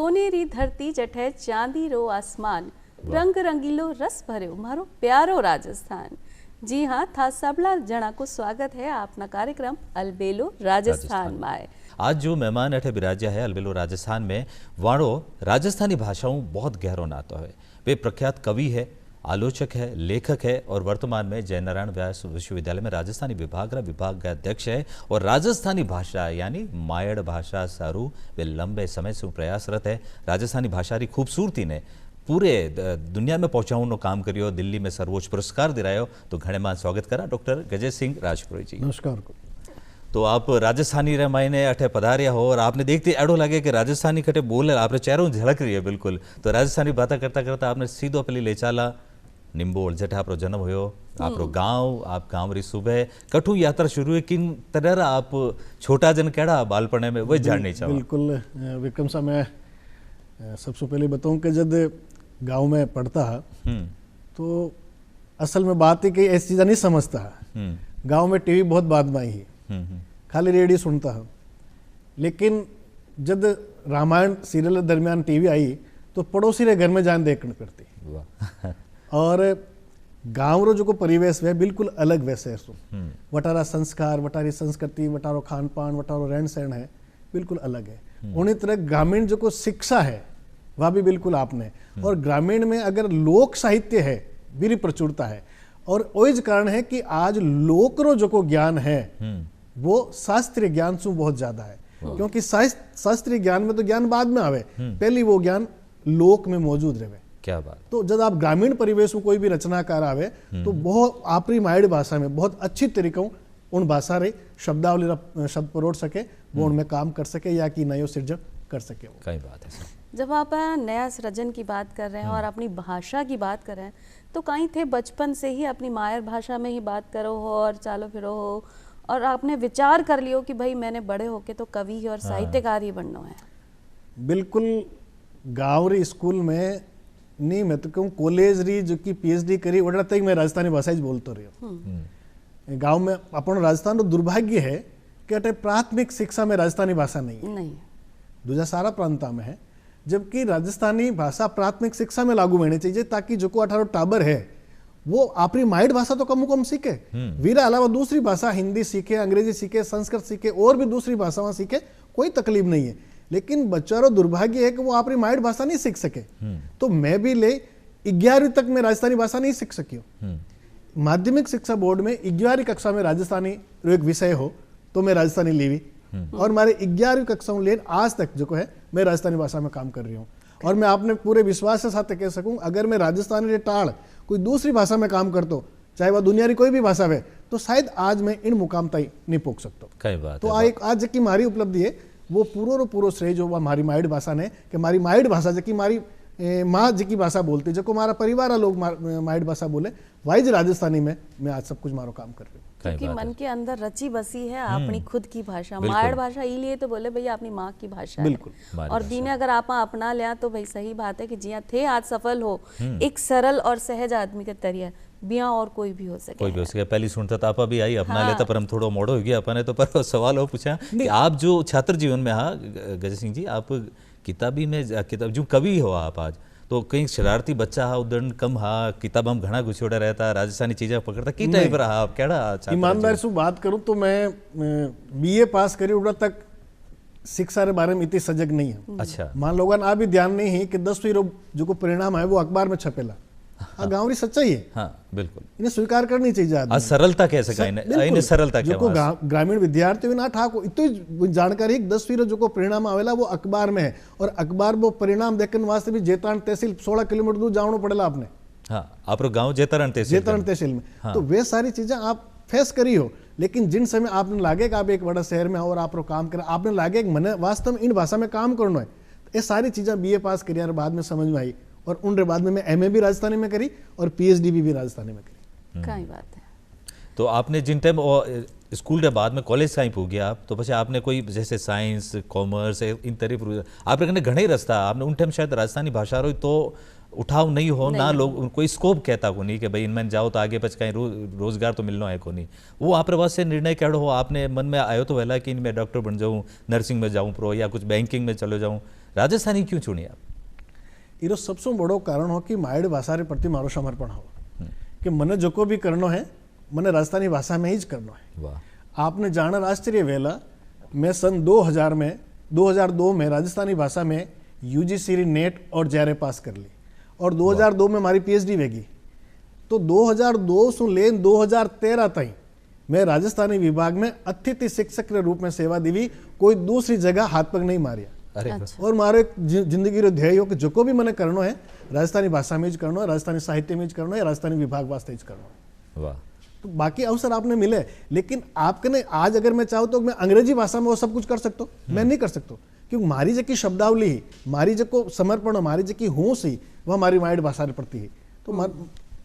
सोनेरी धरती जठे चांदी रो आसमान, रंग रंगीलो रस भर्यो मारो प्यारो राजस्थान। जी हाँ, था सबला जना को स्वागत है आपना कार्यक्रम अलबेलो राजस्थान में। आज जो मेहमान अठे बिराजा है अलबेलो राजस्थान में, वाणो राजस्थानी भाषाओं बहुत गहरो नातो है। वे प्रख्यात कवि है, आलोचक है, लेखक है और वर्तमान में जयनारायण व्यास विश्वविद्यालय में राजस्थानी विभाग के अध्यक्ष है। और राजस्थानी भाषा यानी मायड़ भाषा सारू वे लंबे समय से प्रयासरत है। राजस्थानी भाषा की खूबसूरती ने पूरे दुनिया में पहुंचाने काम करियो, दिल्ली में सर्वोच्च पुरस्कार दिलायो। तो घणे मान स्वागत करा डॉक्टर गजय सिंह राजपुरोहित जी। नमस्कार। तो आप राजस्थानी रे मायने अठे पधारिया हो और आपने देखते एडो लगे कि राजस्थानी कटे बोले आपने चेहरों झलक रही है बिल्कुल। तो राजस्थानी बातें करता करता आपने सीधो पहले ले चाला निम्बोल जटे आपरो जन्म हुयो, आपरो गांव, आप गांव री सुबह कठू यात्रा शुरू है। किन तरह आप छोटा जन केड़ा बालपने में वही जाननी चाहो। बिल्कुल विक्रम सा, मैं सबसे पहले बताऊं कि जब गांव में पढ़ता है तो असल में बात है कि ऐसी चीज़ नहीं समझता है। गांव में टीवी बहुत बाद में आई है, खाली रेडियो सुनता है। लेकिन जब रामायण सीरियल दरमियान टीवी आई तो पड़ोसी रे घर में जान देखने पड़ती। और गांव रो जो को परिवेश है बिल्कुल अलग वैसे है। वटारा संस्कार, वटारी संस्कृति, वटारो खान पान, वटारो रहन सहन है बिल्कुल अलग है। उन्हीं तरह ग्रामीण जो को शिक्षा है वह भी बिल्कुल आपने। और ग्रामीण में अगर लोक साहित्य है भी प्रचुरता है। और वही कारण है कि आज लोक रो जो को ज्ञान है वो शास्त्रीय ज्ञान से बहुत ज्यादा है। क्योंकि शास्त्रीय ज्ञान में तो ज्ञान बाद में आवे, पहले वो ज्ञान लोक में मौजूद रहे। क्या बात। तो जब आप ग्रामीण परिवेश में कोई भी रचनाकार आवे तो बहुत आपरी मायड़ भाषा में बहुत अच्छी तरीकों उन भाषा रे शब्दावली शब्द परोड़ सके, वो उनमें काम कर सके या कि नयो सृजन कर सके। कई बात है। जब आप नया सृजन की बात कर रहे हैं और अपनी भाषा की बात कर रहे हैं तो कहीं थे बचपन से ही अपनी मायर भाषा में ही बात करो हो और चालो फिरो हो और आपने विचार कर लियो कि भाई मैंने बड़े होके तो कवि और साहित्यकार ही बनना है। बिल्कुल गाँव री स्कूल में नहीं, मैं तो कहूँ कॉलेज री जो की पीएचडी करी वड़ा तक मैं राजस्थानी भाषा ही बोलता रही। गाँव में अपन राजस्थान तो दुर्भाग्य है कि अटे प्राथमिक शिक्षा में राजस्थानी भाषा नहीं, दूसरा सारा प्रांता में है। जबकि राजस्थानी भाषा प्राथमिक शिक्षा में लागू होनी चाहिए ताकि जो को 18 टाबर है वो अपनी माइड भाषा तो कम कम सीखे। वीरा अलावा दूसरी भाषा हिंदी सीखे, अंग्रेजी सीखे, संस्कृत सीखे और भी दूसरी भाषाओं सीखे, कोई तकलीफ नहीं है। लेकिन बच्चों दुर्भाग्य है कि वो अपनी माइड भाषा नहीं सीख सके। तो मैं भी ले 11वीं तक मैं राजस्थानी भाषा नहीं सीख सकी हूँ। माध्यमिक शिक्षा बोर्ड में 11वीं कक्षा में राजस्थानी एक विषय हो तो मैं राजस्थानी लीवी और हमारे 11वीं कक्षा में आज तक जो है मैं राजस्थानी भाषा में काम कर रही हूँ। और मैं आपने पूरे विश्वास के साथ कह सकूं अगर मैं राजस्थानी टाड़ कोई दूसरी भाषा में काम करता हूँ, चाहे वह दुनिया की कोई भी भाषा है, तो शायद आज मैं इन मुकाम तक नहीं पहुंच सकता। कई बात तो आज की हमारी उपलब्धि है वो पूरो श्रेय जो हमारी माइड भाषा ने कि हमारी माइड भाषा जो कि हमारी माँ जी की भाषा बोलती, जो हमारा परिवार लोग माइड भाषा बोले, वाइज राजस्थानी में मैं आज सब कुछ मारो काम कर रही हूँ। क्योंकि मन के अंदर रची बसी है अपनी खुद की भाषा। मायड़ भाषा इसलिए तो बोले भैया अपनी माँ की भाषा है। और दीने अगर आप अपना लिया तो भाई सही बात है कि जिया थे आज सफल हो एक सरल और सहज आदमी के तरिया बिया और कोई भी हो सके। कोई भी हो सके। पहली सुनता तो आपा भी आई अपना लेता पर हम थोड़ा मोड़ो हो गया अपने तो। पर सवाल हो पूछा कि आप जो छात्र जीवन में, हाँ गजय सिंह जी, आप किताबी में किताब जो कवि हो आप आज, तो कहीं शरारती बच्चा हा उदन कम हा किताब हम घना घुसोड़ा रहता, राजस्थानी चीजें पकड़ता, की टाइप रहा आप केड़ा? ईमानदार से बात करूं तो मैं बीए पास करी उड़ा तक शिक्षा के बारे में इतनी सजग नहीं है। अच्छा। मान लोगों आ भी ध्यान नहीं है कि 10वीं जो को परिणाम है वो अखबार में छपेला। हाँ। गाँव री सच्चाई है। हाँ बिल्कुल, इन्हें स्वीकार करनी चाहिए। सरलता कैसे इन्हें सरलता जो को ग्रामीण विद्यार्थी ना ठाको इतनी जानकारी 10वीं जो को परिणाम आवेला वो अखबार में है और अखबार वो परिणाम देखने वास्ते भी जेतारण तहसील 16 किलोमीटर दूर जाना पड़ेगा आपने। हाँ, आप गाँव जेतारण तहसील में। तो वे सारी चीजें आप फेस करी हो, लेकिन जिन समय आपने लागे कि आप एक बड़ा शहर में और आप काम करें, आपने लागे मैंने वास्तव में इन भाषा में काम करना है, ये सारी चीजें बीए पास करी बाद में समझ में आई। और उन बाद में मैं एमए भी राजस्थानी में करी और पीएचडी भी राजस्थानी में करी। क्या बात है। तो आपने जिन टाइम स्कूल के बाद में कॉलेज साइं हो गया आप, तो પછી आपने कोई जैसे साइंस कॉमर्स इन तरफ आपने कने घणे रास्ता आपने उन टाइम शायद राजस्थानी भाषा रो तो उठाव नहीं हो नहीं। ना लोग कोई स्कोप कहता को नहीं कि भाई इनमें जाओ तो आगे पछ कहीं रोजगार तो मिलना है को नहीं। वो आप पास से निर्णय कैड़ो हो आपने मन में आयो तो वैला कि मैं डॉक्टर बन जाऊँ, नर्सिंग में जाऊँ प्रो या कुछ बैंकिंग में चलो जाऊँ, राजस्थानी क्यों चुनी आप? एरो सबसे बड़ो कारण हो कि मायड़ भाषा रे प्रति मारो समर्पण हो कि मने जो को भी करनो है मने राजस्थानी भाषा में ही ज करनो है। वाह। आपने जाना आश्चर्य वेला मैं सन 2002 में राजस्थानी भाषा में यूजीसी नेट और जेआरए पास कर ली और 2002 में हमारी पीएचडी वेगी। तो 2002 से लेन 2013 तक मैं राजस्थानी विभाग में अतिथि शिक्षक के रूप में सेवा दी, कोई दूसरी जगह हाथ पग नहीं मारिया। अरे अच्छा। और मारे जिंदगी रो ध्येय हो कि जो को भी मैंने करनो है राजस्थानी भाषा में ज करनो है, राजस्थानी साहित्य में ज करनो है, राजस्थानी विभाग वास्ते ज करनो है। वाह। तो बाकी अवसर आपने मिले, लेकिन आपके ने आज अगर मैं चाहूँ तो मैं अंग्रेजी भाषा में वो सब कुछ कर सकता हूँ, मैं नहीं कर सकता क्योंकि मारी जकी शब्दावली ही, मारी जको समर्पण, मारी जकी होश ही वह हमारी माइड भाषा रे प्रति है। तो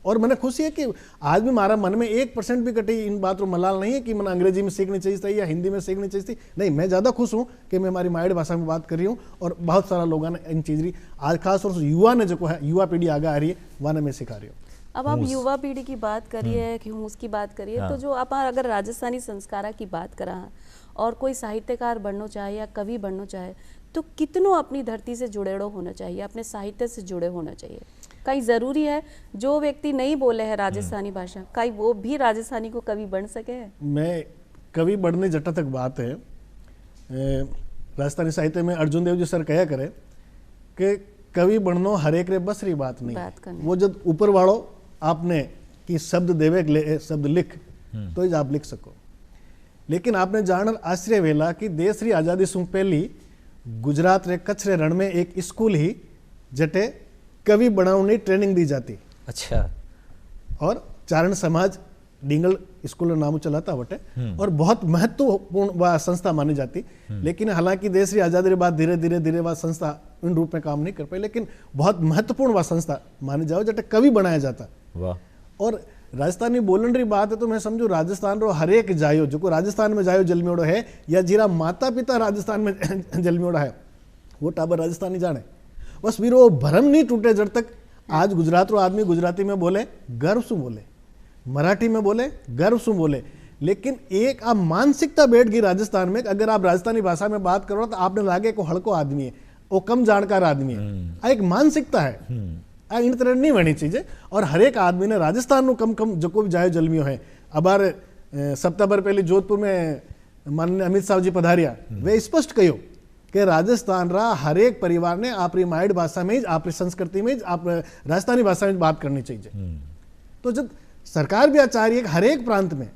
और मैंने खुशी है कि आज भी हमारा मन में 1% भी कटी इन बात रो मलाल नहीं है कि मैंने अंग्रेजी में सीखनी चाहिए थी या हिंदी में सीखनी चाहिए थी। नहीं, मैं ज़्यादा खुश हूँ कि मैं हमारी माइड भाषा में बात कर रही हूँ और बहुत सारा लोगों ने इन चीज़ आज खास तौर से युवा ने जो है, युवा पीढ़ी आगे आ रही है, वह मैं सिखा रही हूँ। अब आप युवा पीढ़ी की बात करिए कि हूँ उसकी बात करिए, तो जो आप अगर राजस्थानी संस्कारा की बात करा और कोई साहित्यकार बनना चाहे या कवि बनना चाहे तो कितनों अपनी धरती से जुड़ेड़ो होना चाहिए, अपने साहित्य से जुड़े होना चाहिए। कई ज़रूरी है जो व्यक्ति नहीं बोले है राजस्थानी भाषा, कई वो भी राजस्थानी को कवि बन सके है। मैं कवि बढ़ने जटा तक बात है, राजस्थानी साहित्य में अर्जुन देव जी सर कहा करे कि कवि बननो हरेक रे बस री बात नहीं, वो जब ऊपर वालों आपने कि शब्द देवे शब्द लिख तो ही आप लिख सको। लेकिन आपने जान आश्चर्य वेला कि देश री आज़ादी से पहली गुजरात रे कच्छ रे रण में एक स्कूल ही जटे कवि बनाने ट्रेनिंग दी जाती। अच्छा। और चारण समाज डिंगल स्कूल नाम चलाता बटे और बहुत महत्वपूर्ण वह संस्था मानी जाती। लेकिन हालांकि देश की आज़ादी के बाद धीरे धीरे वह संस्था इन रूप में काम नहीं कर पाई, लेकिन बहुत महत्वपूर्ण वह संस्था मानी जाओ जटे कवि बनाया जाता। वाह। और राजस्थानी बोलन री बात है तो मैं समझू राजस्थान रो हर एक जायो जो को राजस्थान में जायो जलमियोड़ो है या जीरा माता पिता राजस्थान में जलमियोड़ा है वो टाबर राजस्थानी जाने। बस भी वो भरम नहीं टूटे जब तक आज गुजरात रो आदमी गुजराती में बोले गर्व से बोले, मराठी में बोले गर्व से बोले, लेकिन एक आप मानसिकता बैठ गई राजस्थान में अगर आप राजस्थानी भाषा में बात करो तो आपने लागे को हड़को आदमी है, वो कम जानकार आदमी है। एक मानसिकता है, इन तरह नहीं बनी चीजें। और हर एक आदमी ने राजस्थान में कम कम जो को भी जायो जलमियो है। अबार सप्ताह भर पहले जोधपुर में माननीय अमित शाह जी पधारिया, वे स्पष्ट कहो कि राजस्थान रा हर एक परिवार ने आपरी माइड भाषा में आपरी संस्कृति में आप राजस्थानी भाषा में बात करनी चाहिए। तो जब सरकार भी चाह रही है हर एक प्रांत में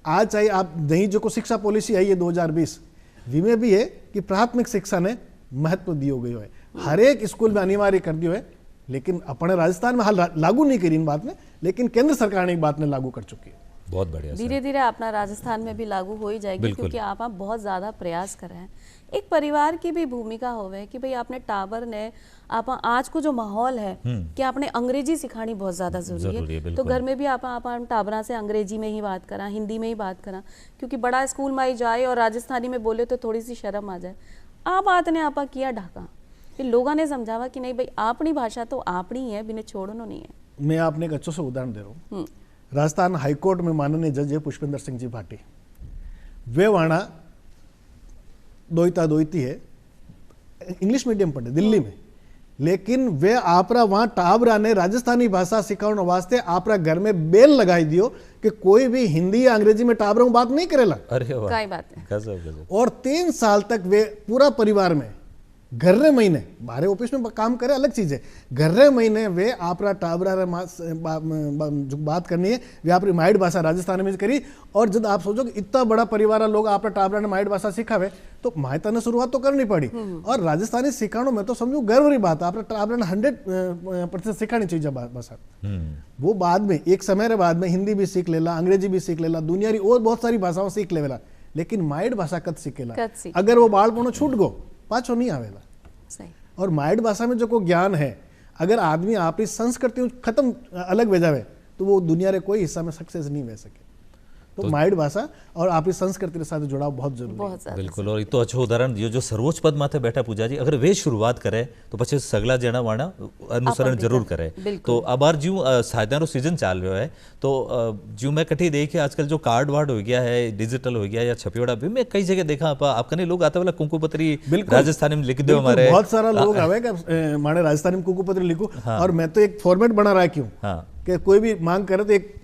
आज चाहे आप नई जो को शिक्षा पॉलिसी आई है 2020 विमे भी है कि प्राथमिक शिक्षा ने महत्व दियो गयो है, हर एक स्कूल में अनिवार्य कर दियो है। लेकिन अपने राजस्थान में हाल लागू नहीं करी इन बात में, लेकिन केंद्र सरकार ने एक बात में लागू कर चुकी है। बहुत बढ़िया। धीरे धीरे अपना राजस्थान में भी लागू हो ही जाएगी क्योंकि आप बहुत ज़्यादा प्रयास कर रहे हैं। एक परिवार की भी भूमिका होवे कि भाई आपने टाबर ने आप आज को जो माहौल है कि आपने अंग्रेजी सिखानी बहुत ज़्यादा जरूरी है। तो घर में भी आप टाबरा से अंग्रेजी में ही बात करा, हिंदी में ही बात करा, क्योंकि बड़ा स्कूल में आई जाए और राजस्थानी में बोले तो थोड़ी सी शर्म आ जाए। आप बात ने आपा किया ढाका कि लोगों ने समझावा कि नहीं भाई अपनी भाषा तो अपनी है, बिना छोड़नो नहीं है। मैं आपने एक अच्छो से उदाहरण दे रहा हूँ। राजस्थान हाईकोर्ट में माननीय जज है पुष्पेंद्र सिंह जी भाटी, वे वाणा दोईती है, इंग्लिश मीडियम पढ़े दिल्ली में, लेकिन वे आपरा वहां टाबरा ने राजस्थानी भाषा सिखाने वास्ते आपरा घर में बेल लगाई दियो कि कोई भी हिंदी या अंग्रेजी में टाबरा में बात नहीं करेला। अरे वाह, क्या बात है। गजब। और 3 साल तक वे पूरा परिवार में घर्रे महीने बाहर ऑफिस में काम करे अलग चीज है, घर्रे महीने वे आपरा टाबरा जो बात करनी है वे आपरी माइड भाषा राजस्थान में करी। और जब आप सोचो कि इतना बड़ा परिवार लोग आपरा टाबरा ने माइड भाषा सिखावे तो मायता ने शुरुआत तो करनी पड़ी। और राजस्थानी सिखानो में तो समझो गर्व की बात, आपरा टाबरा ने 100% सिखानी चाहिए भाषा। वो बाद में एक समय रे बाद में हिंदी भी सीख लेला, अंग्रेजी भी सीख लेला, दुनिया री और बहुत सारी भाषाओं सीख लेला, लेकिन माइड भाषा कद सीखेला अगर वो बालपणो छूट गो पाछो नहीं आवेला। सही। और माइड भाषा में जो को ज्ञान है अगर आदमी आपकी संस्कृति खत्म अलग हो जावे तो वो दुनिया रे कोई हिस्सा में सक्सेस नहीं हो सके। तो माइड भाषा और आपकी संस्कृति के साथ जुड़ाव बहुत जरूरी है। बहुत ज्यादा बिल्कुल। और तो अच्छो उदाहरण जो सर्वोच्च पद माथे बैठा पूजा जी, अगर वे शुरुआत करे तो પછી सगला जना वाणा अनुसरण जरूर करे। तो अब बार ज्यू साधना सीजन चाल रहा है, तो ज्यू मैं कठी देखिए आजकल जो कार्ड वार्ड हो गया है, डिजिटल हो गया या छपियोड़ा भी, मैं कई जगह देखा आपका नहीं लोग आते वाला कुंकू पत्री राजस्थानी में लिख दो हमारे, बहुत सारा लोग आवेगा माने राजस्थानी में कुंकू पत्र लिखो। और मैं तो एक फॉर्मेट बना रहा है क्यों कि कोई भी मांग करे तो एक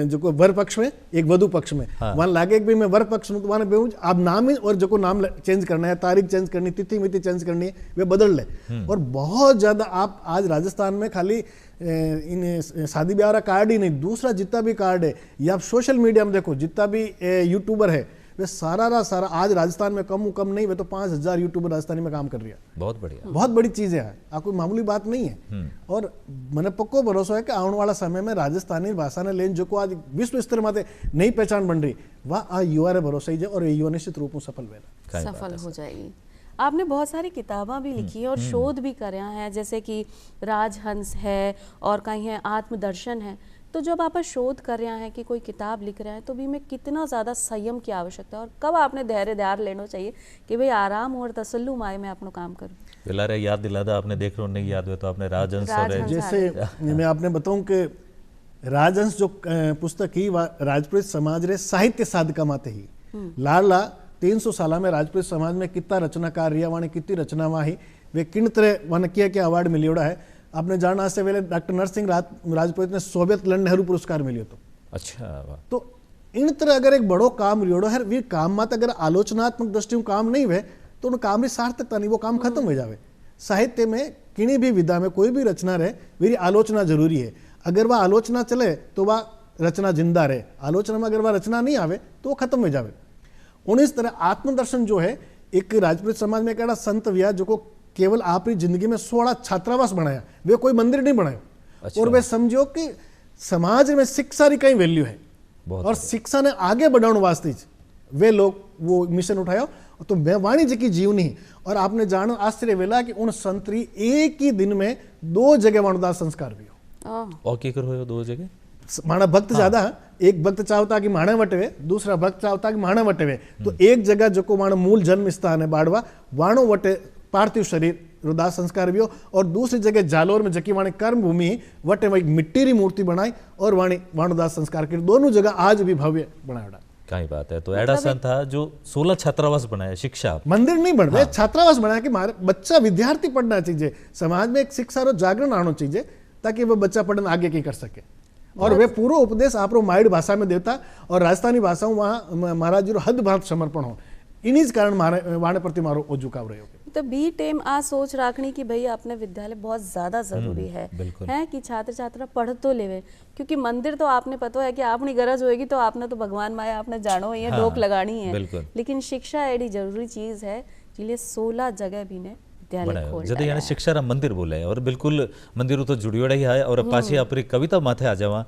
जो को वर पक्ष में एक वधु पक्ष में वहां लागे भी मैं वर पक्ष में, तो वहां बेहूं आप नाम ही और जो को नाम चेंज करना है, तारीख चेंज करनी, तिथि मिति चेंज करनी है, वे बदल ले। और बहुत ज्यादा आप आज राजस्थान में खाली इन शादी ब्याह का कार्ड ही नहीं, दूसरा जितना भी कार्ड है, या आप सोशल मीडिया में देखो जितना भी यूट्यूबर है, वे सारा आज राजस्थान में कम नहीं, वे तो 5000 यूट्यूबर राजस्थानी में काम कर रही है। बहुत बढ़िया, बहुत बड़ी चीज है, आप कोई मामूली बात नहीं है। और मैंने पक्को भरोसा है कि आने वाला समय में राजस्थानी भाषा ने लेन जो को आज विश्व स्तर माते नई पहचान बन रही, वह युवा रे भरोसा ही और युवा निश्चित रूप में सफल हो जाएगी। आपने बहुत सारी किताबें भी लिखी है और शोध भी करे हैं, जैसे कि राजहंस है और कहीं है आत्मदर्शन है। तो जब आप शोध कर रहे हैं कि कोई किताब लिख रहे हैं, तो भी में कितना ज़्यादा संयम की आवश्यकता है और कब आपने धैर्य लेना चाहिए कि भाई आराम और तसल्लु माए में अपना काम करूं? दिला रहे याद दिलादा, आपने देख लो नहीं याद हुआ तो आपने राजहंस जैसे मैं आपने बताऊं कि राजहंस जो पुस्तक ही राजपूत समाज रे साहित्य साधका माते ही लाडला 300 साल में राजपूत समाज में कितना रचनाकार रिया वाने कितनी रचना माही वे किन तरह वन के अवार्ड मिलियोड़ा है। आपने जाना से पहले डॉक्टर नरसिंह राजपूत ने सोवियत लंड नेहरू पुरस्कार मिलियो तो अच्छा। तो इन तरह अगर एक बड़ो काम रियोड़ो है, वे काम मात अगर आलोचनात्मक दृष्टि काम नहीं हुए तो उन काम की सार्थकता नहीं, वो काम खत्म हो जावे। साहित्य में किसी भी विधा में कोई भी रचना रहे, मेरी आलोचना जरूरी है। अगर वह आलोचना चले तो वह रचना जिंदा रहे, आलोचना में अगर वह रचना नहीं आवे तो वो खत्म हो जावे। उन्हीं तरह आत्मदर्शन जो है एक राजपूत समाज में एक संत व्या जो को केवल आपकी जिंदगी में 16 छात्रावास बनाया, वे कोई मंदिर नहीं बनाया। अच्छा। और वे समझो कि समाज में शिक्षा की कई वैल्यू है और शिक्षा ने आगे बढ़ाने वास्ते वे लोग वो मिशन उठाया। तो मैं वाणिज्य की जीवनी और आपने जाना आश्चर्य वेला कि उन संतरी एक ही दिन में 2 जगह वाणुदास संस्कार भी हो। और की करो 2 जगह माना भक्त ज्यादा, एक भक्त चाहता कि माणे वटवे, दूसरा भक्त चाहता कि माणे वटवे। तो एक जगह जो को माना मूल जन्म स्थान है बाड़वा, वाणो वटे पार्थिव शरीर रुदास संस्कार भी हो, और दूसरी जगह जालोर में जकी वाणी कर्म भूमि वटे वही मिट्टी री मूर्ति बनाई और वाणी वाणुदास संस्कार की दोनों जगह आज भी भव्य बनाया। क्या बात है। तो एडा संत था जो 16 छात्रावास बनाया, शिक्षा मंदिर नहीं बन रहे, छात्रावास बनाया कि हमारे बच्चा विद्यार्थी पढ़ना चाहिए, समाज में एक शिक्षा और जागरण आना चाहिए ताकि वो बच्चा पढ़न आगे की कर सके। और वे पूरा उपदेश आप माइड भाषा में देता और राजस्थानी भाषा वहाँ महाराज जी हद भात समर्पण हो, इन्हीं कारण वाणे प्रति मारो ओ झुकाव रहे हो। तो बी टेम आ सोच रखनी कि भाई अपने विद्यालय बहुत ज्यादा जरूरी है कि छात्र छात्रा पढ़ तो लेवे, क्योंकि मंदिर तो आपने पता है कि आपनी गरज होगी तो आपने तो भगवान माया आपने जानो ही है, डोक लगानी है, लेकिन शिक्षा एडी जरूरी चीज है जिसलिए 16 जगह भी ने जब यानी शिक्षा रा मंदिर बोले और बिल्कुल मंदिर तो जुड़ियोड़ा ही है। और पाछी अपनी कविता माथे आ जावा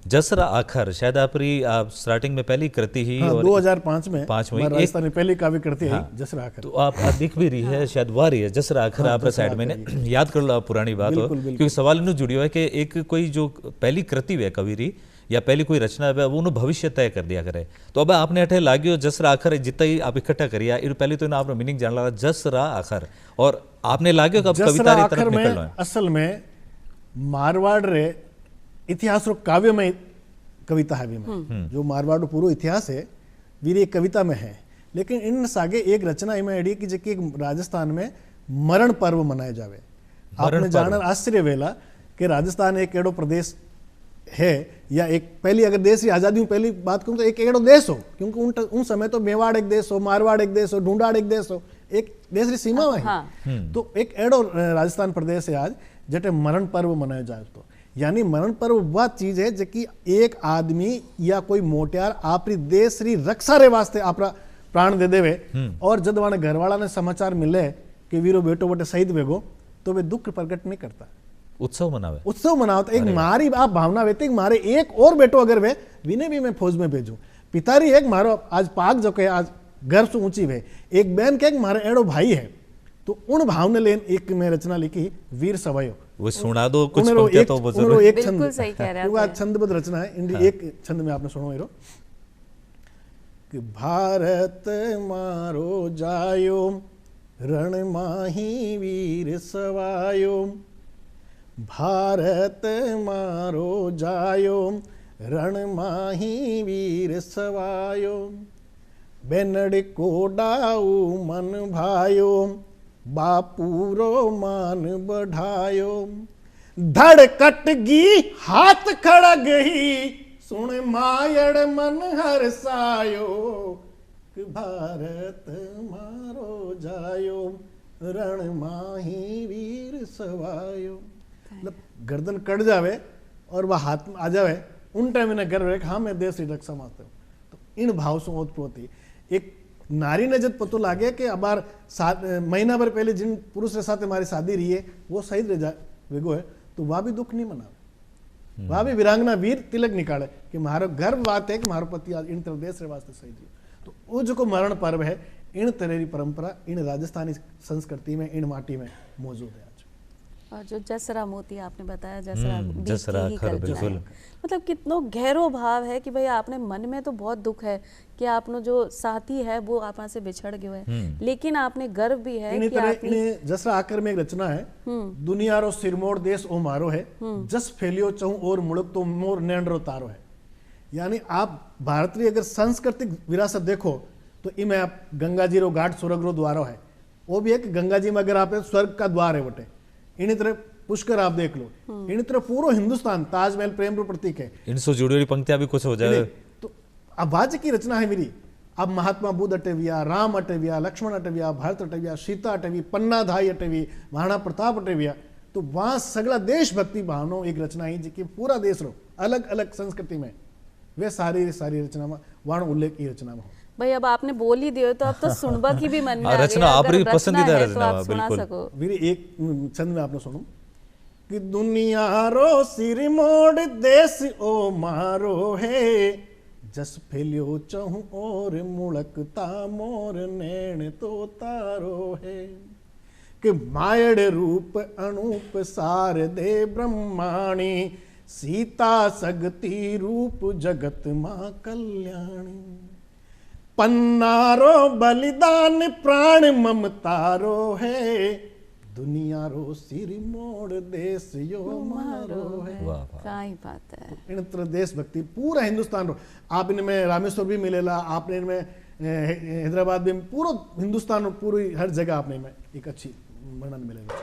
जसरा आखर, शायद आप स्टार्टिंग में पहली कृति ही और 2005 में राजस्थान में पहली काव्य कृति है जसरा आखर। तो आप दिख भी रही है, शायद वाह रही है जसरा आखर। आप साइड में याद कर लो पुरानी बात हो, क्योंकि सवाल इन्हों जुड़ियो है कि एक कोई जो पहली कृति है कविरी या पहली कोई रचना है वो उन्होंने भविष्य तय कर दिया करे। तो अब आपने अठे लागियो जसरा आखर जितना ही आप इकट्ठा करिया, पहले तो आपने मीनिंग जान लगा जसरा आखर, और आपने लागियो कब कविता री तरफ निकलना है। असल में मारवाड़ रे इतिहास रो काव्य में कविता है में जो मारवाड़ पूरा इतिहास है वीर एक कविता में है। लेकिन इन सागे एक रचना इमें एडी की जबकि राजस्थान में मरण पर्व मनाए जावे। आपने जाना आश्चर्य वेला कि राजस्थान एक एडो प्रदेश है या एक पहली अगर देश की आजादी पहली बात करूं तो एक एडो देश हो, क्योंकि उन समय तो मेवाड़ एक देश हो, मारवाड़ एक देश हो, ढूंढाड़ एक देश हो, एक देश की सीमा है। तो एक एडो राजस्थान प्रदेश है आज जटे मरण पर्व मनाया जाए। तो यानी मरण पर्व वह चीज है जबकि एक आदमी या कोई मोटियार आपरी देश री रक्षा रे वास्ते आपरा प्राण दे देवे, और जब वाने घर वाला ने समाचार मिले कि वीरो बेटो बटे शहीद वेगो तो वे दुख प्रकट नहीं करता, उत्सव मनावे। एक मारी आप भावना वेती मारे एक और बेटो अगर वे विने भी मैं फौज में भेजू, पितारी एक मारो आज पाक जो के आज घर से ऊंची वे, एक बहन के मारे एड़ो भाई है। तो उन भाव ने लेन एक में रचना लिखी वीर सवयो, वो सुना दो कुछ पंक्तियां तो बिल्कुल सही कह रहे हैं। छंदबद्ध रचना है, एक छंद में आपने सुनो। कि भारत मारो जायो रण माही वीर सवायो, भारत मारो जायो रण माही वीर सवायो, बेनड़ को डाऊ मन भायो, बापू रो मान बढ़ायो, धड़ कटगी हाथ खड़ग ही, सुन मायड़ मन हरसायो, कि भारत मारो जायो रण माही वीर सवायो। मतलब गर्दन कट जावे और वह हाथ में आ जावे, उन टाइम इन्हें गर्व है कि हाँ मैं देश की रक्षा मारता हूँ। तो इन भाव से ओतप्रोत एक नारी ने जब पतो लागे कि अबार महीना भर पहले जिन पुरुष के साथ हमारी शादी रही है वो शहीद रह वेगो है, तो वह भी दुख नहीं मनावे, वह भी वीरांगना वीर तिलक निकाले कि मारो गर्व बात है कि मारो पति आज इन तरह देश वास्ते शहीद हुए। तो वो जो को मरण पर्व है, इन तरह की परंपरा इन राजस्थानी संस्कृति में, इन माटी में मौजूद है। और जो जसरा मोती आपने बताया, जसरा जसरा ही खर, कल्पना बिल्कुल। है। मतलब कितनो गहरो भाव है कि भाई आपने मन में तो बहुत दुख है कि आपनो जो साथी है वो आप से बिछड़ गयो है, लेकिन आपने गर्व भी है कि आपने जसरा आकर में एक रचना है, दुनिया रो सिरमोड़ देश ओ मारो है, जस फैलियो चहु और मुड़क तो मोर नैंडरो तारो है। यानी आप भारतीय अगर सांस्कृतिक विरासत देखो तो इनमें आप गंगा जी रो घाट स्वर्ग रो द्वारो है, वो भी है कि गंगा जी में अगर आप स्वर्ग का द्वार है बटे, इन तरह पुष्कर आप देख लो, इन तरह पूरा हिंदुस्तान ताजमहल प्रेम रो प्रतीक है। इनसे जुड़ी हुई पंक्तियां भी कुछ हो जाए तो अब वाज की रचना है मेरी। अब महात्मा बुद्ध अटेविया, राम अटेविया, लक्ष्मण अटेविया, भारत अटेविया, सीता अटेवी, पन्ना धाई अटेवी, महाराणा प्रताप अटेविया, तो वहां सगला देशभक्ति भावनो एक रचना है जी पूरा देश रो अलग अलग संस्कृति में वे सारी रचना में वाण उल्लेख की रचना में। भाई अब आपने बोल ही दियो तो अब तो सुनबा की भी मन में आ रचना गया। आपरी अगर पसंदीदा है रचना तो आप है, सुना बिल्कुल। सको। मेरी एक छंद में आपने सुनो कि दुनिया रो सिर मोड़ देश ओ मारो है, जस फैलियो चहु और मुड़कता मोर नैण तो तारो है, कि मायड़ रूप अनूप सार दे ब्रह्माणी, सीता सगती रूप जगत मां कल्याणी, पन्नारो बलिदान प्राण ममतारो है, दुनिया रो सिर मोड़ देश यो मारो है। वाह वाह, क्या ही बात है। इन तरह देशभक्ति पूरा हिंदुस्तान रो, आप इनमें रामेश्वर भी मिलेला, आपने इनमें हैदराबाद में पूरा हिंदुस्तान पूरी हर जगह आपने में एक अच्छी वर्णन मिलेगा।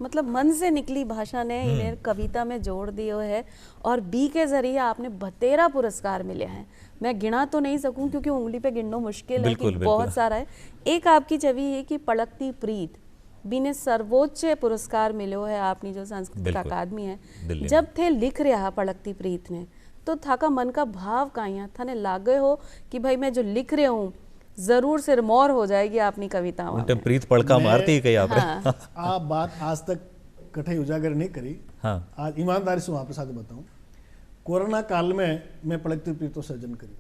मतलब मन से निकली भाषा ने इन्हें कविता में जोड़ दियो है, और बी के जरिए आपने 32 पुरस्कार मिले हैं। मैं गिना तो नहीं सकूं क्योंकि उंगली पे गिनना मुश्किल है कि बहुत सारा है। एक आपकी छवि है कि पड़कती प्रीत बीने सर्वोच्च पुरस्कार मिलो है आपनी जो सांस्कृतिक अकादमी है। जब थे लिख रहा पड़कती प्रीत ने तो था का मन का भाव कहाँ थाने लागे हो कि भाई मैं जो लिख रहा हूँ जरूर सिरमौर हो जाएगी आपनी कविता में। प्रीत पड़का मारती कही आपने। हाँ। आप बात आज तक कठे उजागर नहीं करी। हाँ। आज ईमानदारी से आपके साथ बताऊं, कोरोना काल में मैं पड़कती प्रीत तो सर्जन करी।